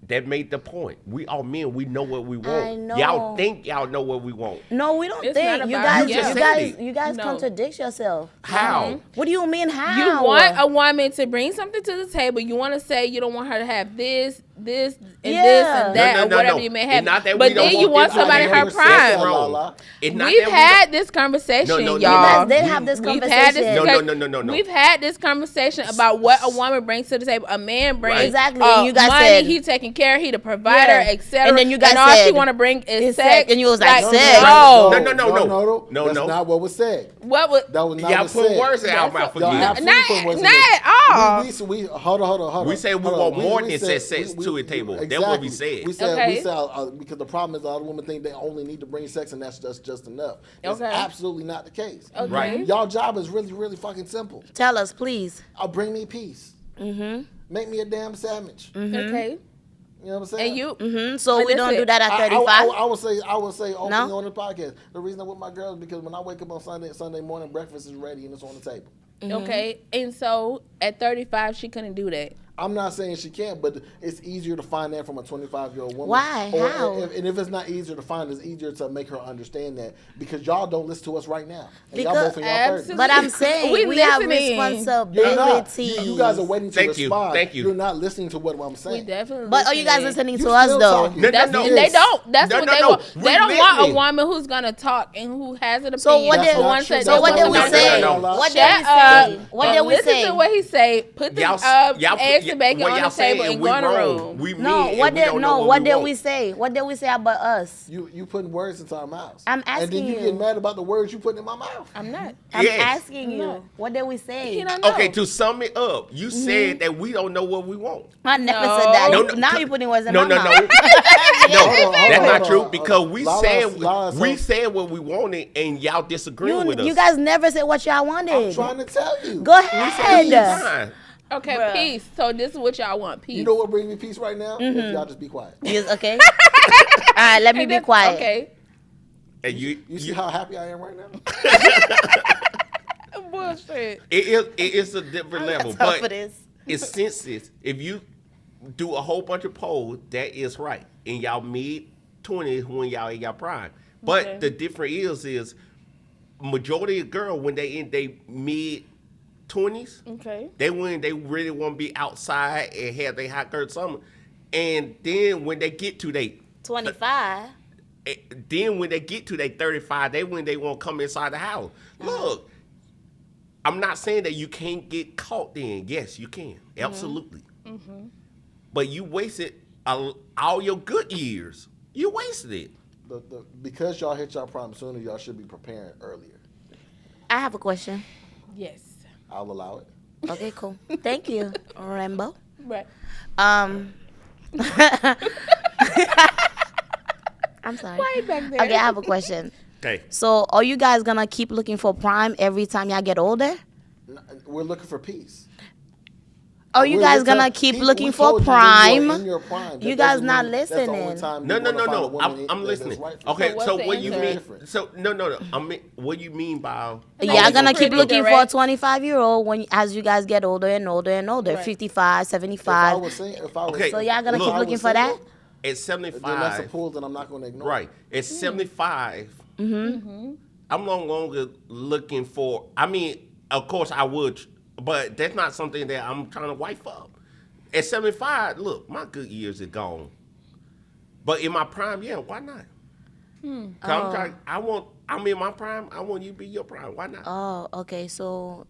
that made the point. We all men. We know what we want. I know. Y'all think y'all know what we want. No, we don't It's think. not You about- guys, You you just said guys, it. you guys No. contradict yourself. How? What do you mean? How? You want a woman to bring something to the table. You want to say you don't want her to have this, this and this and that, or whatever you may have. But then you want somebody in her prime. We've had this conversation, y'all. You guys did have this conversation. No. We've had this conversation about what a woman brings to the table. A man brings exactly. And you guys money, said he taking care, he the provider, etc. And then you guys and all said she want to bring is sex. And you was like, sex. No. That's not what was said. What was that was not y'all what put said. words in our mouth again. Not at all. We hold on. We said we want more than sex to a table. Exactly. That's what we said. We said because the problem is a lot of women think they only need to bring sex and that's just enough. It's absolutely not the case. Okay. Right. Y'all job is really, really fucking simple. Tell us, please. I'll bring me peace. Make me a damn sandwich. Okay. You know what I'm saying? And you, so we don't do that at 35. I would say openly on the podcast. The reason I'm with my girls is because when I wake up on Sunday morning, breakfast is ready and it's on the table. Okay, and so at 35, she couldn't do that. I'm not saying she can't, but it's easier to find that from a 25-year-old woman. Why? How? And if it's not easier to find, it's easier to make her understand that because y'all don't listen to us right now. And Because y'all both in y'all 30s. But I'm saying we have responsibility. You guys are waiting to respond. Thank you. You're not listening to what I'm saying. We definitely. But are you guys listening to You us still though? talking. No. They don't. That's what they want. We They don't want a listening. woman who's gonna talk and who has an opinion. So what That's did not true. so what did we No. say? What did we say? What did we Listen say? to what he say. Put the eggs and bacon on the table and go in the room. What did we say? What did we say about us? You putting words into our mouths. I'm asking and then you you. get mad about the words you put in my mouth. I'm not. I'm Yes. asking you. What did we say? He don't know. Okay, to sum it up, you said that we don't know what we want. I never No. said that. No, Now you're putting words in No, my no, no. mouth. No, that's not hold true on. because we Lala, said what we wanted and y'all disagreeing with us. You guys never said what y'all wanted. I'm trying to tell you. Go ahead. Fine. Okay, Bruh. peace. So this is what y'all want, peace. You know what brings me peace right now? If y'all just be quiet. Yes, okay. All right, let me be quiet. Okay. And You see how happy I am right now? Bullshit. it is a different level, Tough for but this. it's senseless. If you do a whole bunch of polls, that is right. In y'all mid-20s when y'all in y'all prime. But the difference is majority of girls when they in their mid-20s, Okay. they really want to be outside and have their hot girl summer. And then when they get to 25. then when they get to 35, they want to come inside the house. Look, I'm not saying that you can't get caught then. Yes, you can. Absolutely. But you wasted all your good years. You wasted it. Because y'all hit y'all prime sooner, y'all should be preparing earlier. I have a question. Yes. I'll allow it. Okay, cool. Thank you, Rambo. Right. I'm sorry. Why you back there? Okay, I have a question. Okay. So, are you guys gonna keep looking for prime every time y'all get older? We're looking for peace. Are you guys gonna keep looking for prime? You guys not listening. No. I'm listening. Okay, So so what's what the you answer? mean? So no. I mean, what you mean by? Y'all gonna keep pretty looking good, for a right? 25-year-old when as you guys get older and older and older, Right. 55, 75. Okay. So y'all gonna Look, keep looking for that? At Then that's a 75, pull that I'm not going to ignore. right? At 75, I'm no longer looking for. I mean, of course I would, but that's not something that I'm trying to wife up. At 75, look, my good years are gone. But in my prime, yeah, why not? 'Cause I'm in my prime. I want you to be your prime. Why not? Oh, okay. So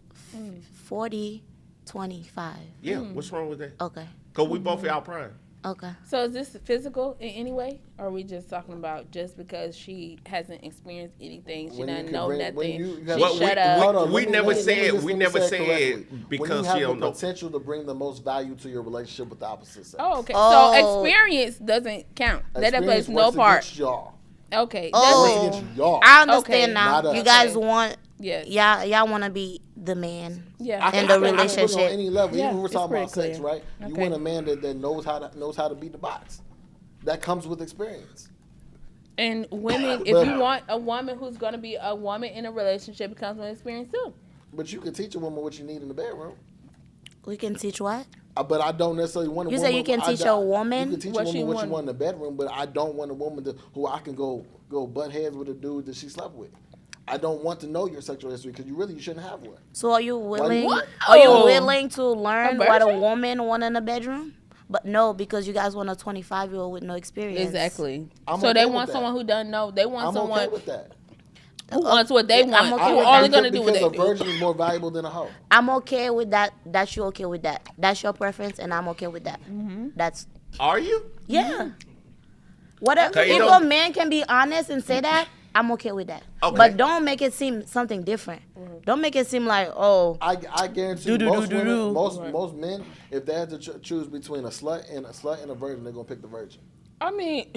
40, 25. Yeah, what's wrong with that? Okay. Because we both in our prime. Okay. So is this physical in any way? Or are we just talking about just because she hasn't experienced anything, she When you doesn't can know bring- nothing, when you she have- Well, shut up? Hold on, we let me- never let me said just- we let me never say it said correctly. because when you she have don't the know. potential to bring the most value to your relationship with the opposite sex. Oh, okay. Oh. So experience doesn't count. That plays Experience no works part. against y'all. Okay. Oh. That's Works against y'all. I understand Okay. now. Not us. You guys Okay. want yes. y'all want to be the man. Yeah. I can- in the I can put it relationship. on any level. Yeah, Even when we're it's talking about pretty sex, clear. right? You Okay. want a man that knows how to beat the box. That comes with experience. And women, if you want a woman who's going to be a woman in a relationship, it comes with experience too. But you can teach a woman what you need in the bedroom. We can teach what? But I don't necessarily want a You woman. say you can I teach don't- a woman You can teach what a she woman what want. you want in the bedroom, but I don't want a woman who I can go butt heads with a dude that she slept with. I don't want to know your sexual history because you shouldn't have one. So are you willing? What? Are you Oh. willing to learn A what a virgin? woman want in the bedroom? But no, because you guys want a 25-year-old with no experience. Exactly. I'm So okay they with want that. someone who doesn't know. They want I'm someone okay with that. who wants what they want. I'm okay Who with only that. gonna do what they Because do. a virgin is more valuable than a hoe. I'm okay with that. That's you okay with that. That's your preference, and I'm okay with that. That's Are you? yeah. Whatever. Okay, you If know- a man can be honest and say that, I'm okay with that. Okay. But don't make it seem something different. Don't make it seem like, oh, I guarantee Do, do, most do, do, women, do. most men, if they had to choose between a slut and a virgin, they're gonna pick the virgin. I mean,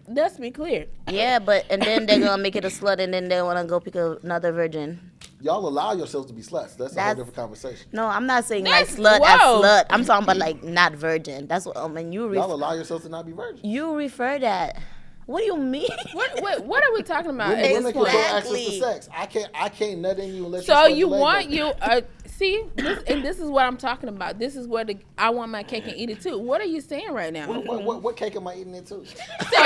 let's be clear. yeah, and then they're gonna make it a slut, and then they wanna go pick another virgin. Y'all allow yourselves to be sluts. That's a whole That's- different conversation. No, I'm not saying That's- like slut as whoa. slut. I'm talking about like not virgin. That's what I mean. Y'all allow yourselves to not be virgins. You refer that. What do you mean? What are we talking about at Women this control point? access to Exactly. sex. I can't nut in you unless So you you spread your want leg you see this, and this is what I'm talking about. This is where I want my cake and eat it too. What are you saying right now? open. What cake am I eating into? So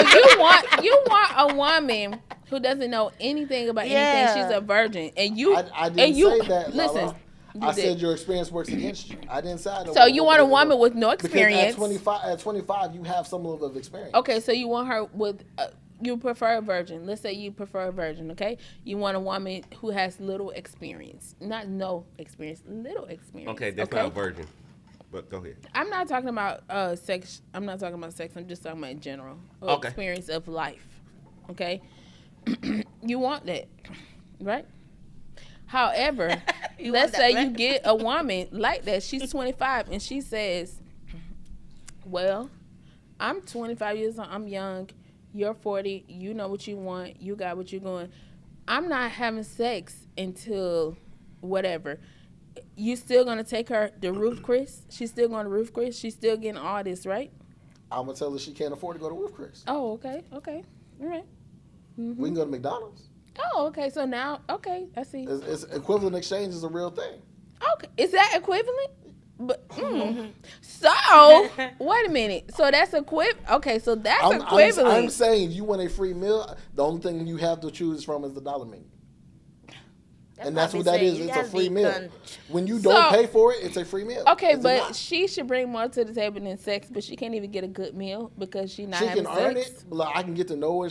you want a woman who doesn't know anything about Yeah. anything. She's a virgin, and you I didn't and you say that. listen. Lala. you I did. said your experience works against you. I didn't say I don't. So you want a woman with no Because experience. at 25, you have some level of experience. Okay, so you want her with. You prefer a virgin. Let's say you prefer a virgin, okay? You want a woman who has little experience. Not no experience, little experience. Okay, that's not a virgin. But go ahead. I'm not talking about sex. I'm not talking about sex. I'm just talking about in general. Okay. Experience of life. Okay? You want that, right? However, let's say you get a woman like that. She's 25 and she says, well, I'm 25 years old. I'm young. You're 40. You know what you want. You got what you're going. I'm not having sex until whatever. You still going to take her to Ruth Chris? She's still going to Ruth Chris? She's still getting all this, right? I'm gonna tell her she can't afford to go to Ruth Chris. Oh, okay. Okay. All right. We can go to McDonald's. Oh, okay. So now, okay. I see. It's equivalent exchange is a real thing. Okay. Is that equivalent? But so wait a minute. So that's Okay, so that's equivalent. I'm saying if you want a free meal, the only thing you have to choose from is the dollar menu. And that's what that is. It's a free meal. When you don't pay for it, it's a free meal. Okay, Is it but not? she should bring more to the table than sex, but she can't even get a good meal because she's not She having can earn sex. it. Like I can get to know her.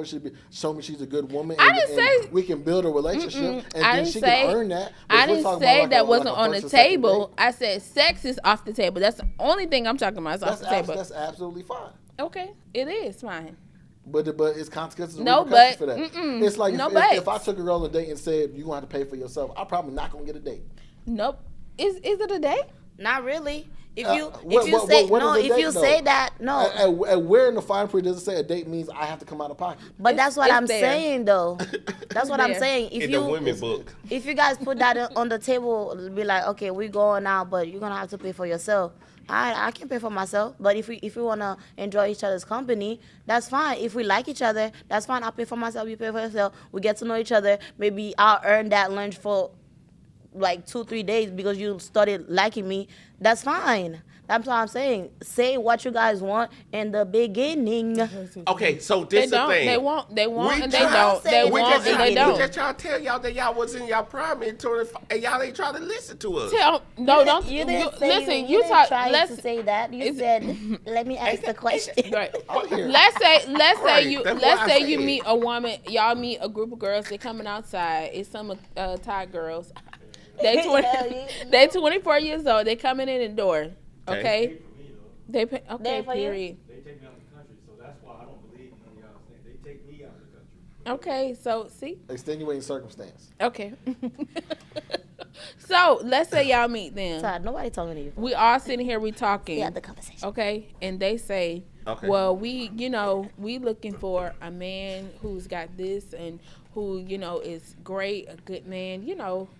She show me she's a good woman. I and, didn't and say- we can build a relationship, and I then didn't she say- can earn that. But I if we're didn't talking say about like that a wasn't on the first or second table. date, I said sex is off the table. That's the only thing I'm talking about. It's off the table. That's absolutely fine. Okay, it is fine. But it's consequences and No, repercussions but- for that. mm-mm, It's like no if I buts. took a girl on a date and said you're gonna have to pay for yourself, I'm probably not gonna get a date. Nope. Is it a date? Not really. If Uh, you what- if you what- say what is no, a if date, you though? say that no. And where in the fine print does it say a date means I have to come out of pocket? But that's what it's I'm there. saying though. That's what I'm there. saying. If In the you women book. if you guys put that on the table, be like, okay, we going out, but you're gonna have to pay for yourself. I can pay for myself, but if we wanna enjoy each other's company, that's fine. If we like each other, that's fine. I'll pay for myself. You pay for yourself. We get to know each other. Maybe I'll earn that lunch for like 2-3 days because you started liking me. That's fine. That's what I'm saying. Say what you guys want in the beginning. Okay, so They this the don't. thing. They want and they try- don't. They we want just and they We don't. just trying to tell y'all that y'all was in y'all prime in 25, and y'all ain't trying to listen to us. Don't You didn't say listen. you didn't talk. try Let's to say that. You Is- said, "Let me ask the question." right. I'm here. Let's say Right, you that's let's what I say you said. meet a woman. Y'all meet a group of girls. They coming outside. It's some Thai girls. They Hell yeah. they 24 years old. They coming in the door. Okay. Okay. They pay, okay. They for you? Period. They take me out of the country, so that's why I don't believe none of y'all saying. They take me out of the country. Okay. So see. Extenuating circumstance. Okay. So let's say y'all meet them. Todd, nobody talking to you. We all sitting here. We talking. We had the conversation. Okay, and they say, Okay. well, we looking for a man who's got this and who, is great, a good man.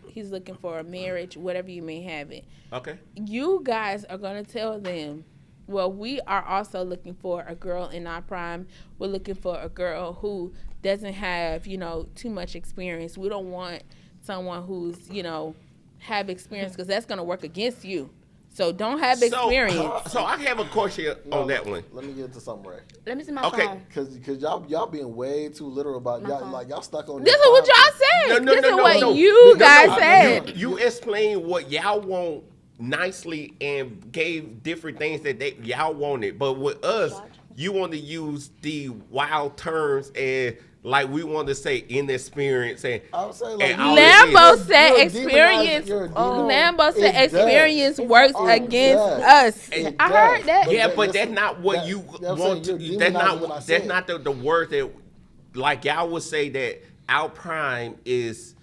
He's looking for a marriage, whatever you may have it. Okay. You guys are going to tell them, well, we are also looking for a girl in our prime. We're looking for a girl who doesn't have, too much experience. We don't want someone who's, have experience because that's going to work against you. So don't have experience. So I have a question on that one. Let me get into something, Ray. Let me see my Okay. phone. Cause y'all being way too literal about My y'all phone. like y'all stuck on. This your is what prime y'all said. No, This is what you guys said. You explain what y'all want nicely and gave different things that y'all wanted. But with us, you want to use the wild terms and like we want to say inexperience and I would say like Lambo said you're experience. Lambo said It experience does. works It against does. us. It I does. heard that. yeah, but listen, that's not what you I'm want saying to. you're That's demonizing what I not. said. That's not the word that, like y'all would say that our prime is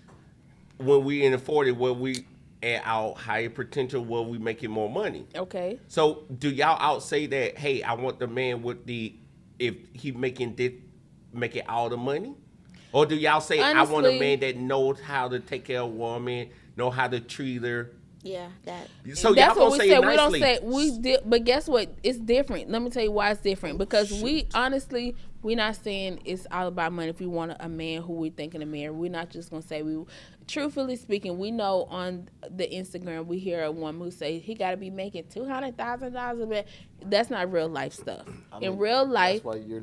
when we in the 40, where we at our higher potential, where we making more money. Okay. So do y'all out say that? Hey, I want the man with the if he making all the money, or do y'all say I want a Honestly- man that knows how to take care of a woman, know how to treat her? Yeah, that. So That's y'all what gonna we say said. nicely. We don't say we did, but guess what? It's different. Let me tell you why it's different. Because we honestly, we're not saying it's all about money. If we want a man who we're thinking to marry, we're not just gonna say we. Truthfully speaking, we know on the Instagram we hear a woman who say he got to be making $200,000, but that's not real life stuff. In real life, That's why you're.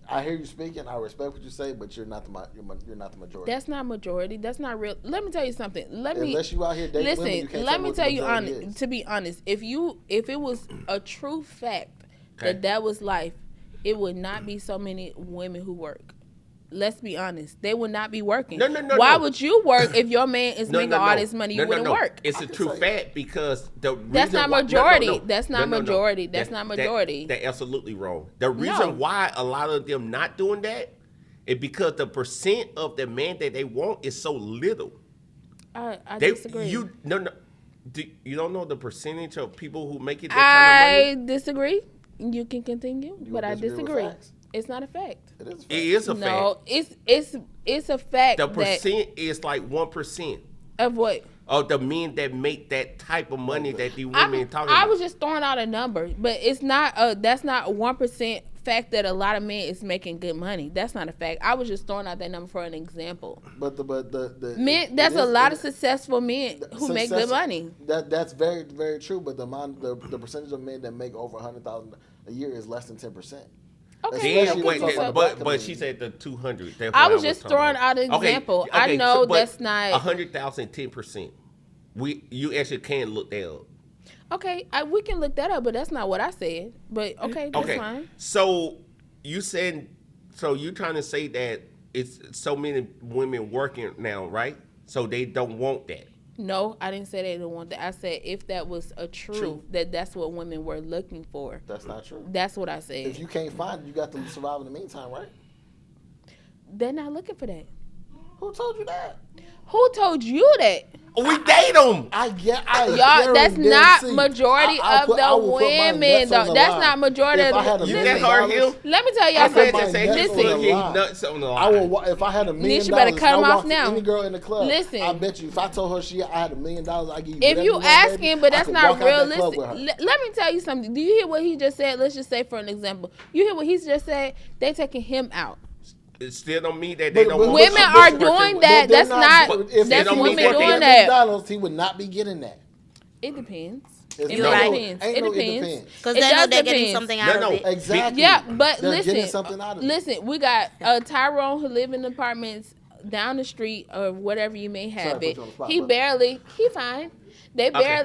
I hear you speaking. I respect what you say, but you're not the majority. that's not majority. That's not real. Let me tell you something. Unless you out here dating listen. women, you can't Let me what tell the you majority honest. is. To be honest, if it was a true fact Okay. that was life, it would not be so many women who work. Let's be honest. They would not be working. No, no, no, Why no. would you work if your man is making all this money? You wouldn't work. It's a true fact because That's not majority. That's not majority. That's not That- majority. That's absolutely wrong. The reason why a lot of them not doing that is because the percent of the man that they want is so little. I They, disagree. you don't know the percentage of people who make it that kind of money? I disagree. You can continue, but I disagree with disagree. facts? It's not a fact. It is. A fact. It is a No, fact. it's a fact The that percent is like 1% of what of the men that make that type of money that the women talking I about. was just throwing out a number, but it's not that's not 1% fact that a lot of men is making good money. That's not a fact. I was just throwing out that number for an example. But the Men, there's a lot of successful men who make good money. That's very very true. But the percentage of men that make over $100,000 a year is less than 10%. Okay, Then, Especially when wait, you talk about but black she said the 200. That's I what was just talking throwing about. out an example. I know that's not 100,000, 10%. You actually can look that up. okay. We can look that up, but that's not what I said. But okay, that's Okay, fine. so you trying to say that it's so many women working now, right? So they don't want that. No, I didn't say they didn't want that. I said if that was a truth, that's what women were looking for. That's not true. That's what I said. If you can't find it, you got to survive in the meantime, right? They're not looking for that. Who told you that? Who told you that? We date them. Y'all, that's not majority of the women, though. That's not majority of the You can hurt him. Let me tell y'all I said something. just say Listen. put his nuts on the I line. will. If I had $1 million, Nisha better cut and him I off walked now. Any girl in the club, Listen. I bet you if I told her I had $1 million, I give you. If whatever you want, asking, baby, but I that's could not walk out that club realistic. with her. Let me tell you something. Do you hear what he just said? Let's just say for an example. You hear what he just said? They taking him out. It still don't mean that they But don't want women to are work doing with- that. But they're That's not. If That's don't mean women that they- doing at that. McDonald's, he would not be getting that. It depends. It's It no- depends. ain't It no depends. Because It they know does they're getting depend. something out No, of it. Exactly. Yeah, but They're getting listen, something out of it. listen, we got Tyrone who live in apartments down the street or whatever you may have Sorry, it. put you on the spot, He brother. he fine.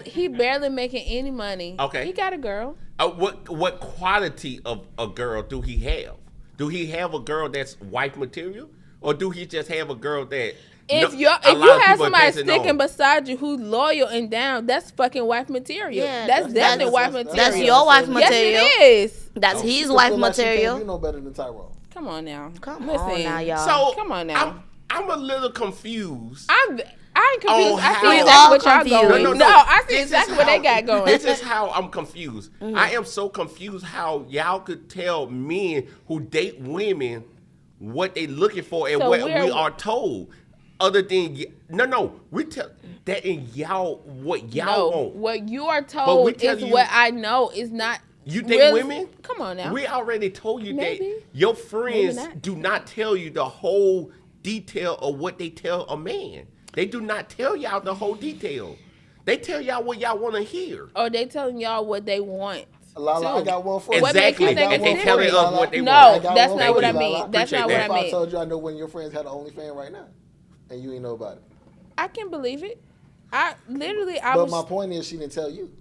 He barely making any money. Okay. He got a girl. What quality of a girl do he have? Do he have a girl that's wife material, or do he just have a girl that? If no, you a lot have of people are somebody passing sticking on? beside you who's loyal and down, that's fucking wife material. Yeah, that's definitely wife that's- material. That's your wife Yes, material. it is. That's She his feel wife like she think material. You know better than Tyrone. Come on now. Come Listen. on now, y'all. So Come on now. I'm a little confused. I ain't confused. Oh, I how- see We exactly all what y'all confused. going. No, I see This exactly is what they how- got going. This is how I'm confused. I am so confused how y'all could tell men who date women what they looking for and So what we're- we are told. Other than we tell that in y'all what y'all No, want. what you are we told tell is you- what I know is not. You date really- women? Come on now. We already told you Maybe. that your friends not. do not tell you the whole detail of what they tell a man. They do not tell y'all the whole detail. They tell y'all what y'all want to hear. Or they telling y'all what they want. Lala, I too. got one for you. What makes you Exactly. think And it's they tell different? us what they No, want. I got that's one not for what you, I mean. Lala. That's not Appreciate what I that. If I meant. told you I know when your friends had an OnlyFans right now, and you ain't know about it. I can believe it. But my point is, she didn't tell you.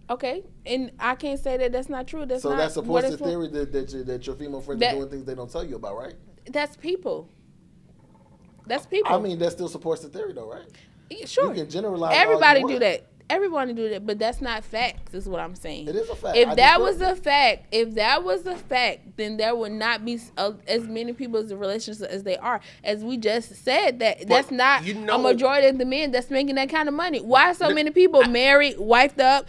Okay, and I can't say that that's not true. That's So not that supports the for. theory that your female friends are doing things they don't tell you about, right? That's people. That's people. I mean, that still supports the theory, though, right? Yeah, sure. You can generalize. Everybody all you do want. that. Everybody do that, but that's not facts. Is what I'm saying. It is a fact. If that was a fact, then there would not be as many people in relationships as they are. As we just said, that's not a majority of the men that's making that kind of money. Why so many people married, wifed up,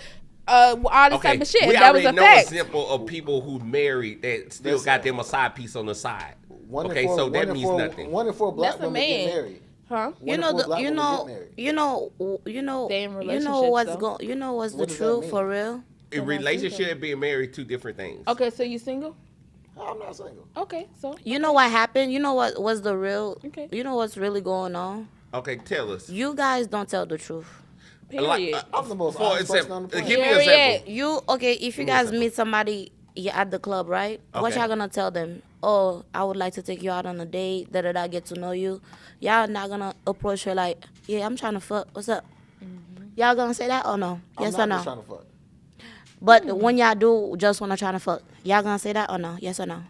all this type of shit? We That was already a know fact. example of people who married that still got them a side piece on the side. One Okay, in four, so that one in means four, nothing. 1 in 4 black That's a women man. get married. Huh? You know, They in you know what's relationships, you know what's the What does that truth mean? for real. A relationship and being married, two different things. Okay, so you single? I'm not single. Okay, so You know what happened? You know what was the real? Okay. You know what's really going on? Okay, tell us. You guys don't tell the truth. period. I'm the most For honest person example, on the planet. give me an Period. example. You okay? If you guys meet somebody at the club, right? What Okay. y'all gonna tell them? Oh, I would like to take you out on a date. Da get to know you. Y'all not gonna approach her like, yeah, I'm trying to fuck. What's up? Y'all gonna say that or no? Yes I'm or not no? just trying to fuck. But when y'all do just wanna try to fuck, y'all gonna say that or no? Yes or no?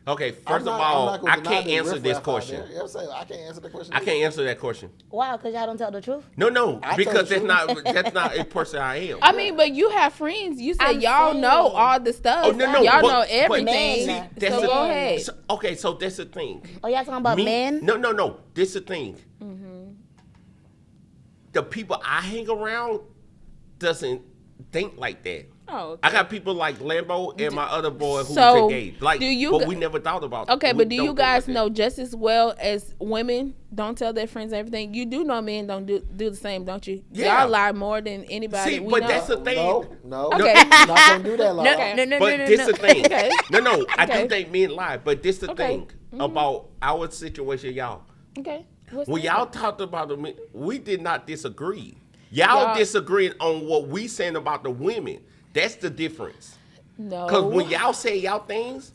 Okay, I'm first of not all, gonna I deny can't there's answer riff this raff out question. there. You know what I'm saying? I can't answer the question. I can't answer that question. Why? Cause y'all don't tell the truth. No, I because told you. that's not a person I am. I mean, but you have friends. You said I'm y'all saying. know all the stuff. Oh, no, Y'all but- know but everything. see, that's so the- go ahead. So that's the thing. Oh, y'all talking about men? No. This the thing. The people I hang around doesn't think like that. Oh, okay. I got people like Lambo and my other boy who's So, engaged. Like, do you but gu- we never thought about. Okay, we but do don't you think guys like that. know just as well as women don't tell their friends everything? You do know men don't do the same, don't you? Yeah. Y'all lie more than anybody. See, we but know. that's the thing. No. Okay. I'm not gonna do that, Lala. Okay. No. But this the thing. Okay. No, I Okay. do think men lie. But this the Okay. thing about our situation, y'all. Okay. What's When that? y'all talked about the men, we did not disagree. Y'all disagreeing on what we saying about the women. That's the difference. No. Because when y'all say y'all things,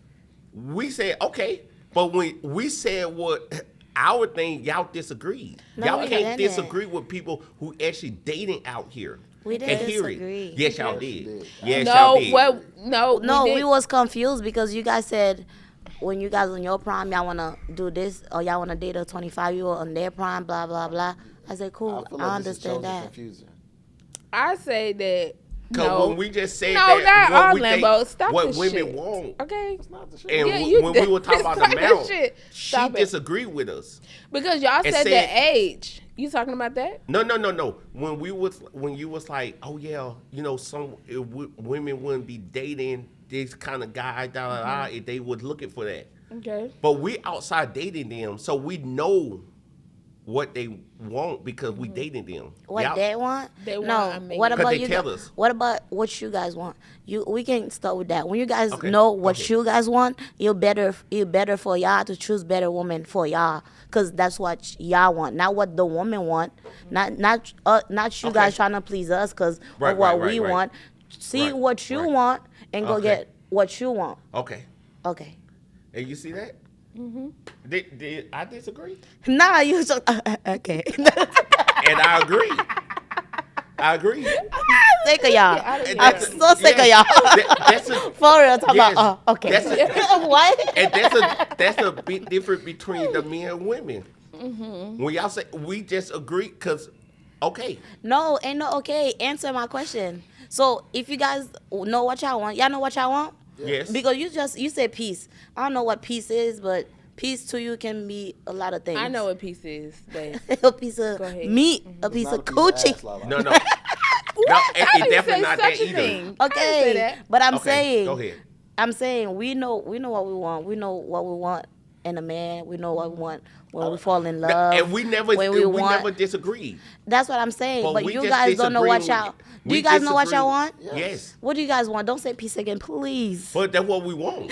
we said, okay. But when we said what our thing, y'all disagreed. No, Y'all we can't didn't. disagree with people who actually dating out here. We didn't and hear it. disagree. Yes, y'all Yes, did. you did. Yes, no, y'all did. well, no, No, we didn't. was confused because you guys said when you guys on your prime, y'all wanna do this or y'all wanna date a 25-year-old on their prime, blah blah blah. I said, cool, I feel I like this is understand chosen that. confusing. I say that. Because No. when we just said No, that, not all what we think, Lambo. Stop what this women shit. want, Okay. Not the shit. and Yeah, you when we were talking about the stop that amount, shit. she Stop it. disagreed with us. Because y'all And said the said- age. You talking about that? No. When you was like, oh yeah, you know, women wouldn't be dating this kind of guy, if they was looking for that. Okay. But we outside dating them, so we know what they want because we dating them. What Y'all- they want? They want no. a man. What 'Cause about they you? tell us. What about what you guys want? We can start with that. When you guys Okay, know what okay. you guys want, you're better for y'all to choose better woman for y'all, cause that's what y'all want, not what the woman want. Not you Okay. guys trying to please us, cause Right, of what right, we right. want. See Right, what you right. want and go Okay. get what you want. Okay. Okay. And you see that? Mm-hmm. Did I disagree? Nah, you so okay. And I agree. I agree. Sick of y'all. And I'm that's- so sick of yes, y'all. that's a, For real, talk Yes, about. Okay. that's What? and that's a big difference between the men and women. When y'all say we just agree, cause okay, No, ain't no okay. Answer my question. So if you guys know what y'all want, y'all know what y'all want? yes, Because you said peace. I don't know what peace is, but peace to you can be a lot of things. I know what peace is, but a piece of Go ahead. meat, a piece Not of a piece coochie. ass, Lala. no, I it didn't definitely say not such that a either. thing. I didn't say Okay, that. but I'm Okay, saying, go ahead. I'm saying we know what we want. We know what we want in a man. We know what we want when we fall in love. And we never when never disagreed. That's what I'm saying. But But we you just guys don't know what disagree. y'all. Do We you guys know what disagree. y'all want? Yes, What do you guys want? Don't say peace again, please. but that's what we want.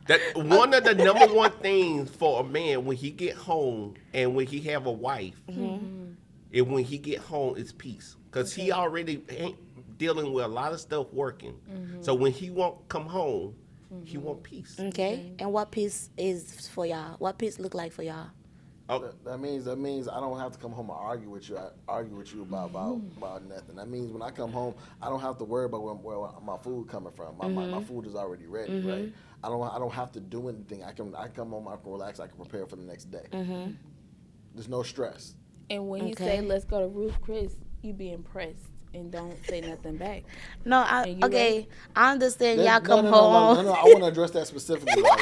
That one of the number one things for a man when he get home and when he have a wife, is when he get home is peace, because he already ain't dealing with a lot of stuff working. So when he won't come home, he want peace. Okay. And what peace is for y'all? What peace look like for y'all? That means I don't have to come home and argue with you about nothing. That means when I come home, I don't have to worry about where my food coming from. My food is already ready, right? I don't have to do anything. I come home, I can relax, I can prepare for the next day. There's no stress. And when he say let's go to Ruth Chris, you be impressed and don't say nothing back. No, I understand y'all come home. No, I want to address that specifically. What?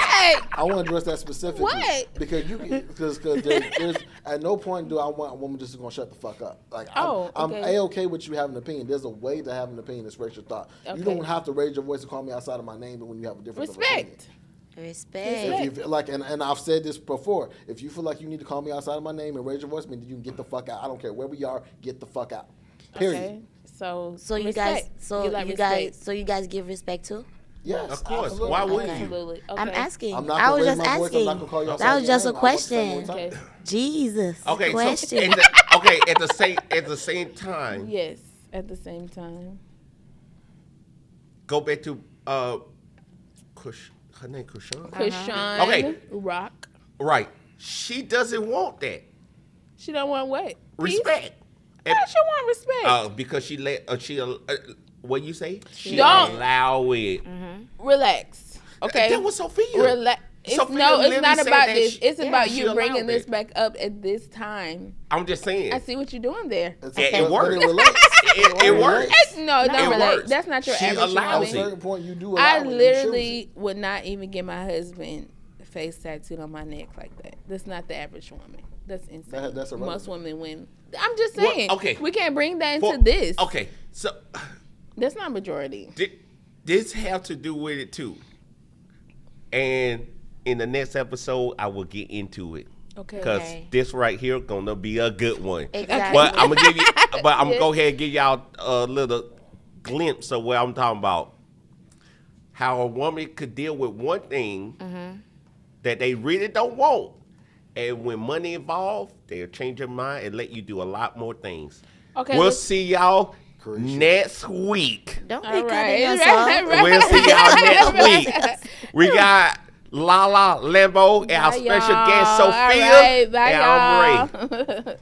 I want to address that specifically. What? Because there's at no point do I want a woman just going to shut the fuck up. Like I'm A-okay with you having an opinion. There's a way to have an opinion, express your thought. Okay. You don't have to raise your voice and call me outside of my name when you have a different opinion. Respect. If you feel like, and I've said this before, if you feel like you need to call me outside of my name and raise your voice, I mean, you can get the fuck out. I don't care where we are, get the fuck out. Period. Okay. So you guys give respect too? Yes, of course. Absolutely. Why wouldn't you? Absolutely. Okay. I'm asking. I was just asking. That was just a question. Okay. Jesus. Okay. Question. So at the same time. Yes. At the same time. Go back to her name Krishan. Krishan. Okay. Rock. Right. She doesn't want that. She don't want what? Respect. Why does she want respect? Because she what you say? She Don't. allow it. Relax. Okay. That was Sophia. Relax. Sophia No, it's literally not said about that this. It's about she you bringing allowed this it. back up at this time. I'm just saying. I see what you're doing there. It works. It It works. No, it don't It relate. works. That's not your She average allows woman. it. At a certain point, you do allow I it, you choose literally it. would not even get my husband face tattooed on my neck like that. That's not the average woman. That's insane. That's irrelevant. Most women win. I'm just saying. Well, okay. We can't bring that into this. Okay, so That's not majority. this have to do with it too. And in the next episode, I will get into it. Okay. Because this right here gonna be a good one. Exactly. But I'm gonna give you. But I'm gonna go ahead and give y'all a little glimpse of what I'm talking about. How a woman could deal with one thing that they really don't want, and when money involved, they'll change their mind and let you do a lot more things. Okay. We'll see y'all next week. Don't be All cutting right. us Right, off. right. We'll see y'all next week. We got Lala Lambo and our Bye, special y'all. guest All Sophia right, bye, and I'm Ray. y'all.